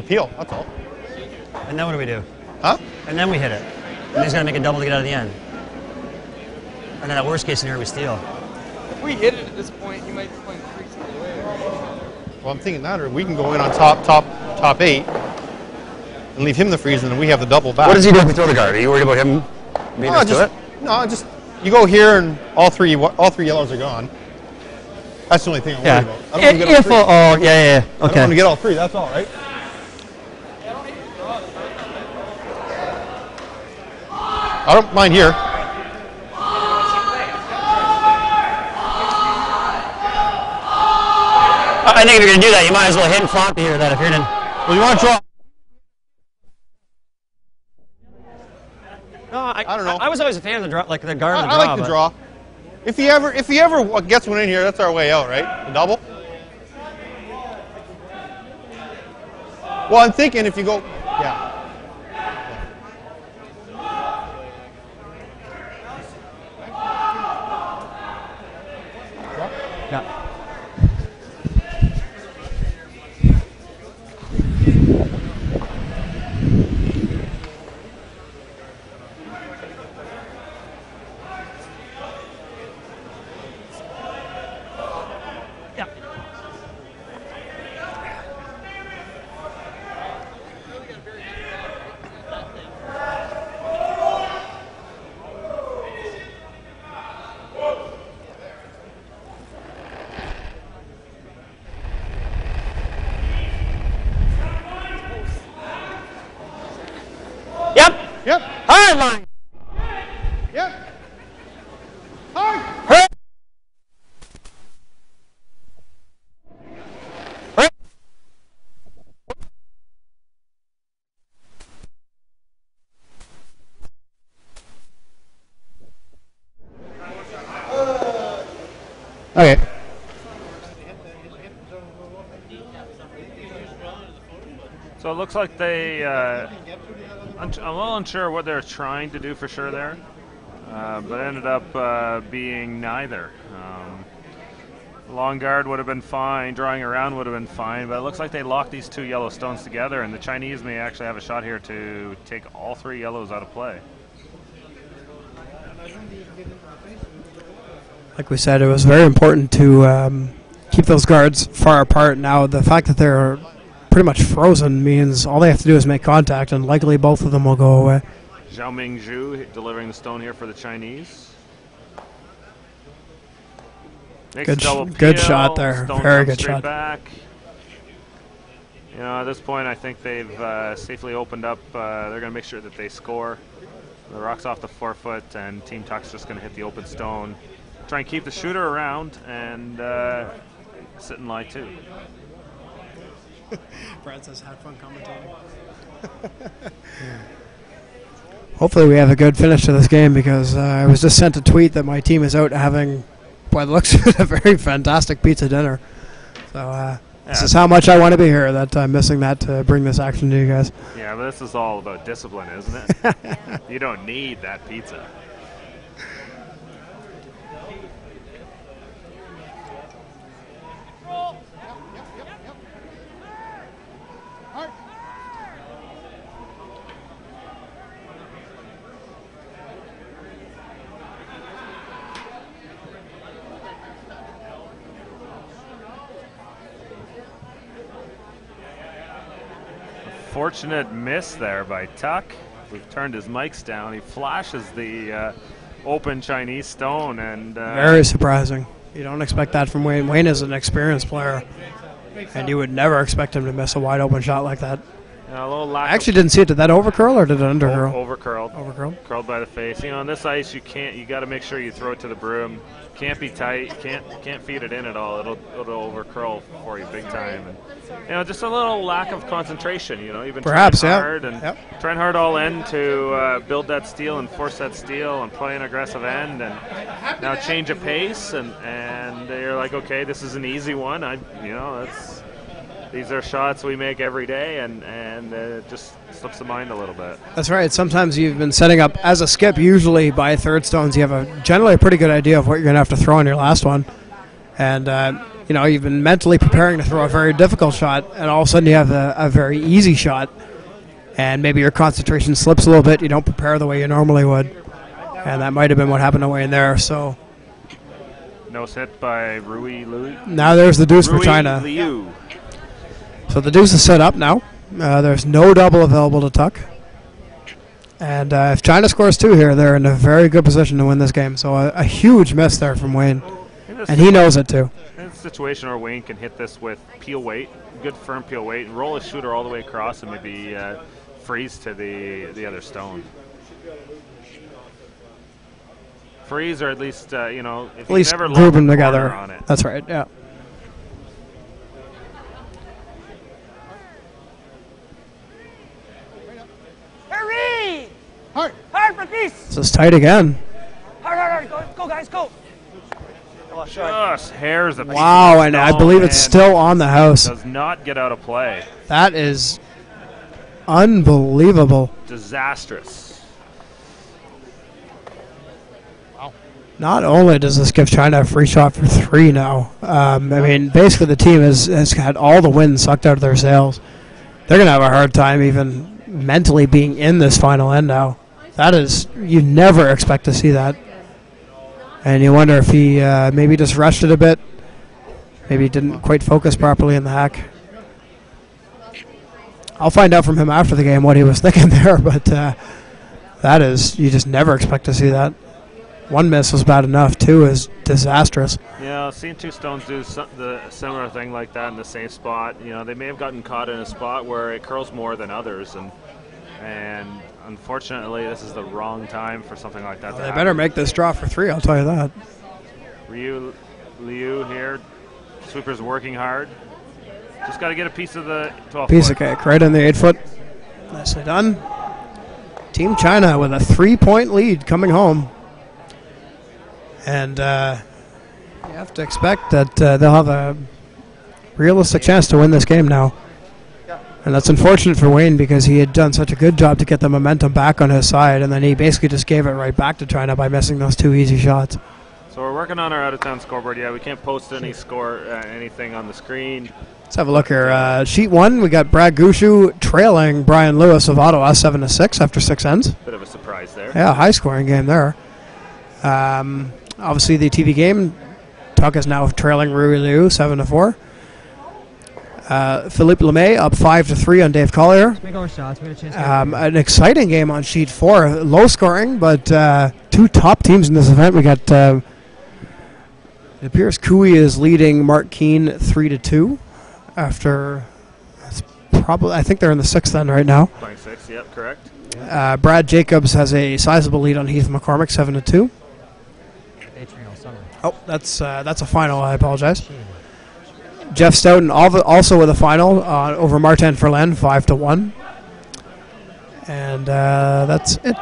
peel, that's all. And then what do we do? Huh? And then we hit it. And he's going to make a double to get out of the end. And then that worst case scenario, we steal. If we hit it at this point, he might be playing freaks all the way. Well, I'm thinking that, or we can go in on top 8 and leave him the freeze, and then we have the double back. What does he do if we throw the guard? Are you worried about him being us to it? No, just you go here and all three yellows are gone. That's the only thing I'm worried about. I don't want to get all 3. Oh, yeah. I don't want to get all 3. That's all right. I don't mind here. I think if you're going to do that, you might as well hit and flop here. That if you're going to. Well, you want to draw. No, I don't know. I was always a fan of the draw, like the guard and the I draw. like the draw. If he ever gets one in here, that's our way out, right? The double. Well, I'm thinking if you go, yeah. Yeah. Yep. Hard line. Yep. Hard. Okay. So it looks like they, I'm a little unsure what they're trying to do for sure there, but ended up being neither. Long guard would have been fine, drawing around would have been fine, but it looks like they locked these two yellow stones together, and the Chinese may actually have a shot here to take all three yellows out of play. Like we said, it was very important to keep those guards far apart. Now, the fact that they're pretty much frozen means all they have to do is make contact, and likely both of them will go away. Xiaoming Zhu delivering the stone here for the Chinese. Good shot there. Very good shot. Back. You know, at this point, I think they've safely opened up. They're going to make sure that they score. The rock's off the forefoot, and Team Tuck's just going to hit the open stone. Try and keep the shooter around and sit in line too. Brad says, "Had fun commentating." Hopefully, we have a good finish to this game because I was just sent a tweet that my team is out having, by the looks of it, a very fantastic pizza dinner. So this is how much I want to be here. That I'm missing that to bring this action to you guys. Yeah, but this is all about discipline, isn't it? You don't need that pizza. Fortunate miss there by Tuck. We've turned his mics down. He flashes the open Chinese stone, and very surprising. You don't expect that from Wayne. Wayne is an experienced player, and you would never expect him to miss a wide open shot like that. A little lack I actually didn't see it. Did that overcurl or did it undercurl? Overcurled. Overcurled. Curled by the face. You know, on this ice, you got to make sure you throw it to the broom. Can't be tight. Can't feed it in at all. It'll overcurl for you big time. And, you know, just a little lack of concentration. You know, you've been trying hard and trying hard all end to build that steal and force that steal and play an aggressive end, and now change of pace and you're like, okay, this is an easy one. These are shots we make every day, and it just slips the mind a little bit. That's right. Sometimes you've been setting up as a skip. Usually by third stones, you have generally a pretty good idea of what you're going to have to throw on your last one. And, you know, you've been mentally preparing to throw a very difficult shot, and all of a sudden you have a very easy shot. And maybe your concentration slips a little bit. You don't prepare the way you normally would. And that might have been what happened away in there. So Nose hit by Rui Liu. Now there's the deuce for China. Liu. So the deuce is set up now. There's no double available to Tuck. And if China scores two here, they're in a very good position to win this game. So a huge miss there from Wayne. And he knows it too. In a situation where Wayne can hit this with peel weight, good firm peel weight, and roll his shooter all the way across and maybe freeze to the other stone. Freeze, or at least, you know, if at least never group them the together. On it. That's right, yeah. Hurry! Hard for peace! This is tight again. Hard, go guys, go! Just hairs the wow, and I believe it's still on the house. Does not get out of play. That is unbelievable. Disastrous. Wow. Not only does this give China a free shot for three now, I mean, basically the team has had all the wind sucked out of their sails. They're going to have a hard time even mentally being in this final end now. That is, you never expect to see that. And you wonder if he maybe just rushed it a bit. Maybe didn't quite focus properly in the hack. I'll find out from him after the game what he was thinking there, but that is, you just never expect to see that. One miss was bad enough, two is disastrous. Yeah, seeing two stones do the similar thing like that in the same spot, you know, they may have gotten caught in a spot where it curls more than others, and unfortunately, this is the wrong time for something like that to happen. They better make this draw for three, I'll tell you that. Liu here, sweeper's working hard. Just got to get a piece of the 12 Piece of cake, right in the 8-foot. Nicely done. Team China with a 3-point lead coming home. And You have to expect that they'll have a realistic chance to win this game now. And that's unfortunate for Wayne because he had done such a good job to get the momentum back on his side, and then he basically just gave it right back to China by missing those 2 easy shots. So we're working on our out-of-town scoreboard. Yeah, we can't post anything on the screen. Let's have a look here. Sheet 1, we got Brad Gushu trailing Brian Lewis of Ottawa 7-6 after 6 ends. Bit of a surprise there. Yeah, high-scoring game there. Obviously, the TV game, Tuck is now trailing Rui Liu 7-4. Philippe Lemay up 5-3 on Dave Collier. Make our shots. We got a chance. An exciting game on sheet 4. Low scoring, but 2 top teams in this event. We got, it appears Cooey is leading Mark Keane 3-2 after, I think they're in the 6th end right now. Playing 6, yep, correct. Brad Jacobs has a sizable lead on Heath McCormick 7-2. Oh, that's a final. I apologize. Jeff Stoughton also with a final over Martin Ferland 5-1, and that's it.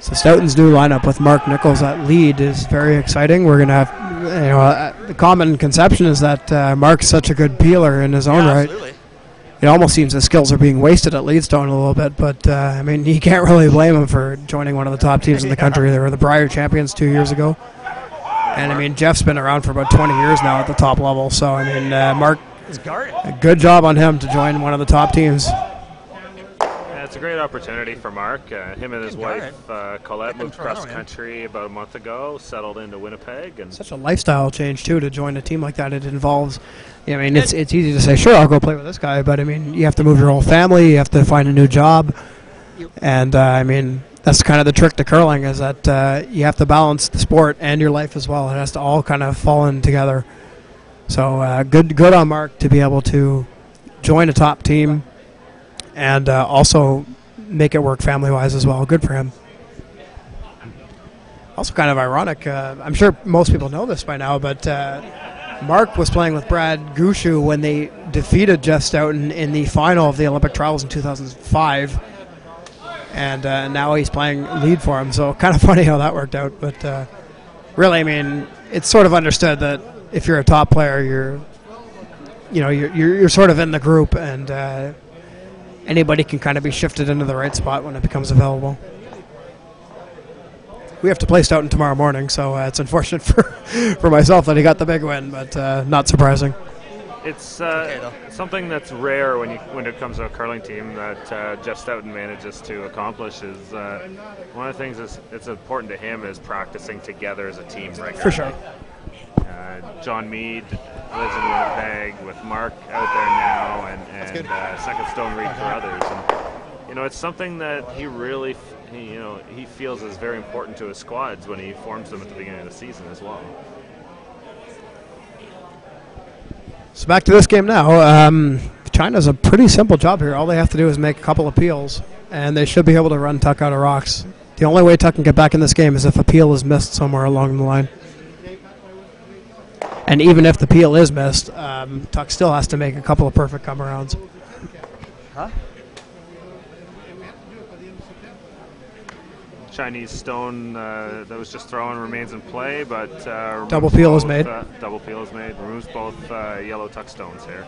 So Stoughton's new lineup with Mark Nichols at lead is very exciting. We're gonna have, the common conception is that Mark's such a good peeler in his own right. Absolutely. It almost seems his skills are being wasted at Leadstone a little bit, but I mean, you can't really blame him for joining one of the top teams in the country. They were the Brier champions 2 years ago. And, I mean, Jeff's been around for about 20 years now at the top level. So, I mean, Mark, a good job on him to join one of the top teams. Yeah, it's a great opportunity for Mark. Him and his wife, Colette, moved cross country about a month ago, settled into Winnipeg. And such a lifestyle change, too, to join a team like that. It involves, I mean, it's easy to say, sure, I'll go play with this guy. But, I mean, you have to move your whole family. You have to find a new job. And, I mean, that's kind of the trick to curling is that you have to balance the sport and your life as well. It has to all kind of fall in together. So good on Mark to be able to join a top team and also make it work family-wise as well. Good for him. Also kind of ironic. I'm sure most people know this by now, but Mark was playing with Brad Gushu when they defeated Jeff Stoughton in the final of the Olympic trials in 2005. And now he's playing lead for him, so kind of funny how that worked out. But really, I mean, it's sort of understood that if you're a top player, you're sort of in the group, and anybody can kind of be shifted into the right spot when it becomes available. We have to play Stoughton tomorrow morning, so it's unfortunate for myself that he got the big win, but not surprising. It's something that's rare when it comes to a curling team that Jeff Stoughton manages to accomplish. Is one of the things it's important to him is practicing together as a team regularly. For sure. John Meade lives in Winnipeg with Mark out there now, and Second Stone Reed for others. And it's something that he really he feels is very important to his squads when he forms them at the beginning of the season as well. So back to this game now. China's a pretty simple job here. All they have to do is make a couple appeals, and they should be able to run Tuck out of rocks. The only way Tuck can get back in this game is if a peel is missed somewhere along the line. And even if the peel is missed, Tuck still has to make a couple of perfect come-arounds. Huh? Chinese stone that was just thrown remains in play, but double peel is made. Double peel is made. Removes both yellow tuck stones here.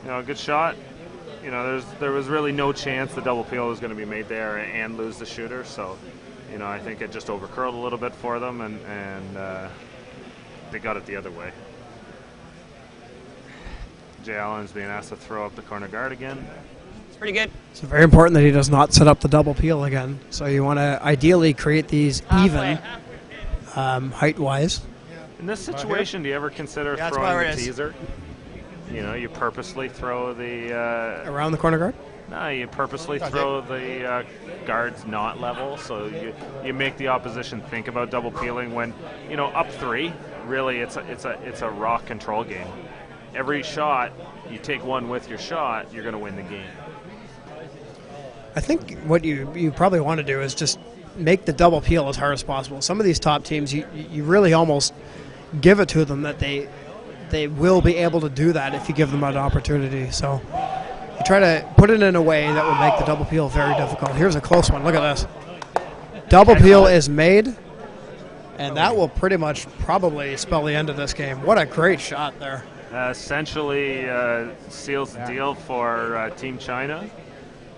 A good shot. There was really no chance the double peel was going to be made there and lose the shooter. So, I think it just overcurled a little bit for them, and they got it the other way. Jay Allen's being asked to throw up the corner guard again. Pretty good. It's very important that he does not set up the double peel again. So you want to ideally create these even height-wise. In this situation, do you ever consider throwing the teaser? You purposely throw the... around the corner guard? No, you purposely throw the guards not level, so you make the opposition think about double peeling when, up 3, really it's a raw control game. Every shot, you take one with your shot, you're going to win the game. I think what you probably want to do is just make the double peel as hard as possible. Some of these top teams, you really almost give it to them that they will be able to do that if you give them an opportunity. So you try to put it in a way that will make the double peel very difficult. Here's a close one. Look at this. Double peel is made, and that will pretty much probably spell the end of this game. What a great shot there. Essentially seals the deal for Team China.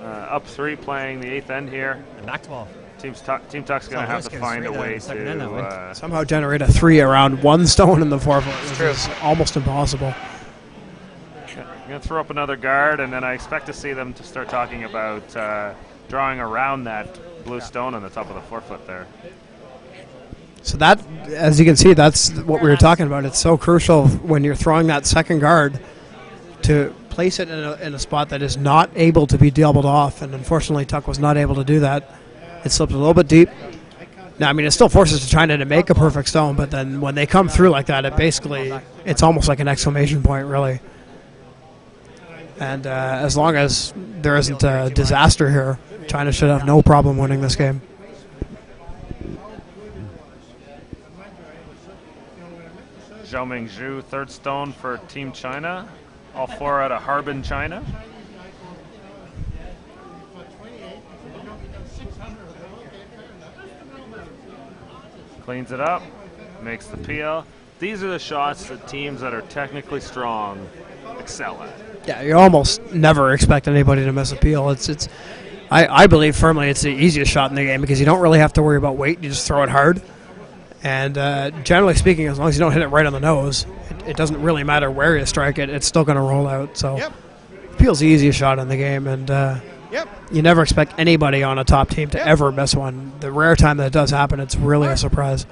Up 3 playing the 8th end here. And back 12. Team Tuck's going to have to find a way to somehow generate a 3 around 1 stone in the 4-foot, which is almost impossible. I'm going to throw up another guard, and then I expect to see them to start talking about drawing around that blue stone on the top of the 4-foot there. So that, as you can see, that's what we were talking about. It's so crucial when you're throwing that second guard to place it in a spot that is not able to be doubled off, and unfortunately Tuck was not able to do that. It slipped a little bit deep. Now, I mean, it still forces China to make a perfect stone, but then when they come through like that, it's almost like an exclamation point, really. And as long as there isn't a disaster here, China should have no problem winning this game. Zhou Mingzhu, 3rd stone for Team China. All 4 out of Harbin, China. Cleans it up, makes the peel. These are the shots that teams that are technically strong excel at. Yeah, you almost never expect anybody to miss a peel. I believe firmly it's the easiest shot in the game because you don't really have to worry about weight. You just throw it hard. And generally speaking, as long as you don't hit it right on the nose, it doesn't really matter where you strike it. It's still going to roll out. So peel's the easiest shot in the game. And you never expect anybody on a top team to ever miss one. The rare time that it does happen, it's really a surprise.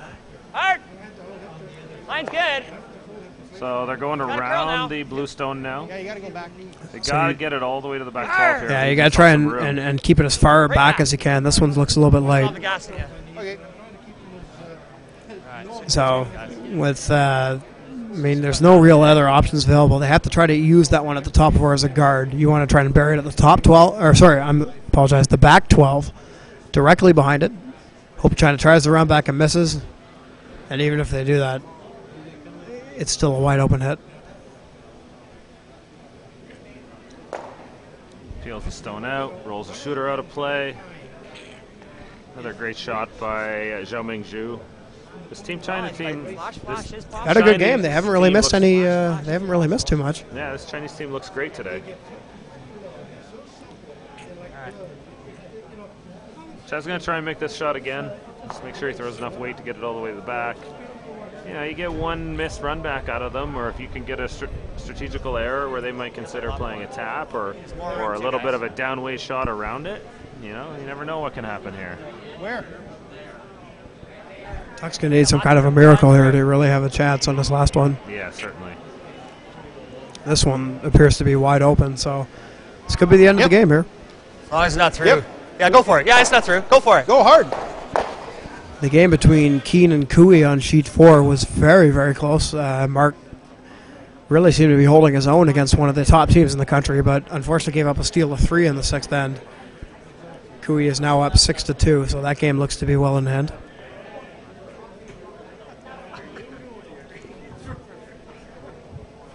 Hard. Line's good. So they're going around the blue stone now. Yeah, you got to go back. They got to get it all the way to the back 12 here. Yeah, you got to try and keep it as far back as you can. This one looks a little bit light. Okay. So with, I mean, there's no real other options available. They have to try to use that one at the top of her as a guard. You want to try and bury it at the top 12, or sorry, I apologize, the back 12, directly behind it. Hope China tries to run back and misses. And even if they do that, it's still a wide open hit. Peels the stone out, rolls the shooter out of play. Another great shot by Zhou Mingzhu. This Team China team had a good game. They haven't really missed any. They haven't really missed too much. Yeah, this Chinese team looks great today. Chad's going to try and make this shot again. Just make sure he throws enough weight to get it all the way to the back. You know, you get one missed run back out of them, or if you can get a strategical error where they might consider playing a tap or a little bit of a downweight shot around it. You know, you never know what can happen here. Where? Tuck's going to need some kind of a miracle here to really have a chance on this last one. Yeah, certainly. This one appears to be wide open, so this could be the end of the game here. As long as it's not through. Yeah, go for it. Yeah, it's not through. Go for it. Go hard. The game between Keane and Cooey on sheet 4 was very, very close. Mark really seemed to be holding his own against one of the top teams in the country, but unfortunately gave up a steal of 3 in the 6th end. Cooey is now up 6-2, so that game looks to be well in hand.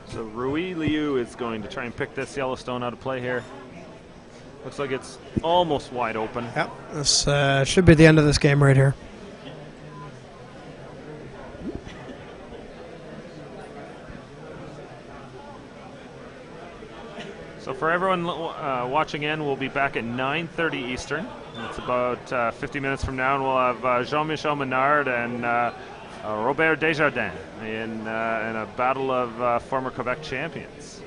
So Rui Liu is going to try and pick this Yellowstone out of play here. Looks like it's almost wide open. Yep, this should be the end of this game right here. So for everyone watching in, we'll be back at 9:30 Eastern. It's about 50 minutes from now, and we'll have Jean-Michel Menard and Robert Desjardins in a battle of former Quebec champions.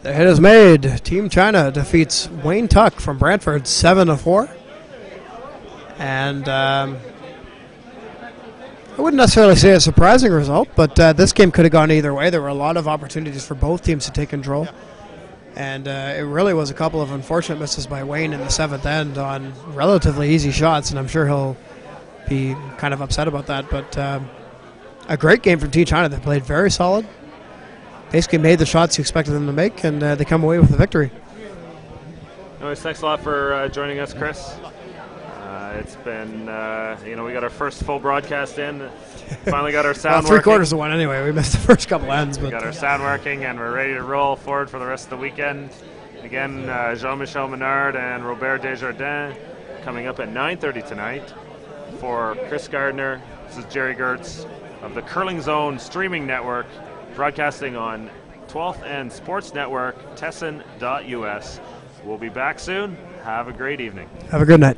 The hit is made. Team China defeats Wayne Tuck from Brantford 7-4. And I wouldn't necessarily say a surprising result, but this game could have gone either way. There were a lot of opportunities for both teams to take control. And it really was a couple of unfortunate misses by Wayne in the 7th end on relatively easy shots, and I'm sure he'll be kind of upset about that. But a great game from Team China. They played very solid. Basically made the shots you expected them to make, and they come away with the victory. Anyways, thanks a lot for joining us, Chris. It's been, we got our first full broadcast in. Finally got our sound well, 3/4 working. of one anyway. We missed the first couple ends. We got our sound working, and we're ready to roll forward for the rest of the weekend. Again, Jean-Michel Menard and Robert Desjardins coming up at 9:30 tonight. For Chris Gardner, this is Jerry Gertz of the Curling Zone streaming network, broadcasting on 12th and Sports Network, Tesson.us. We'll be back soon. Have a great evening. Have a good night.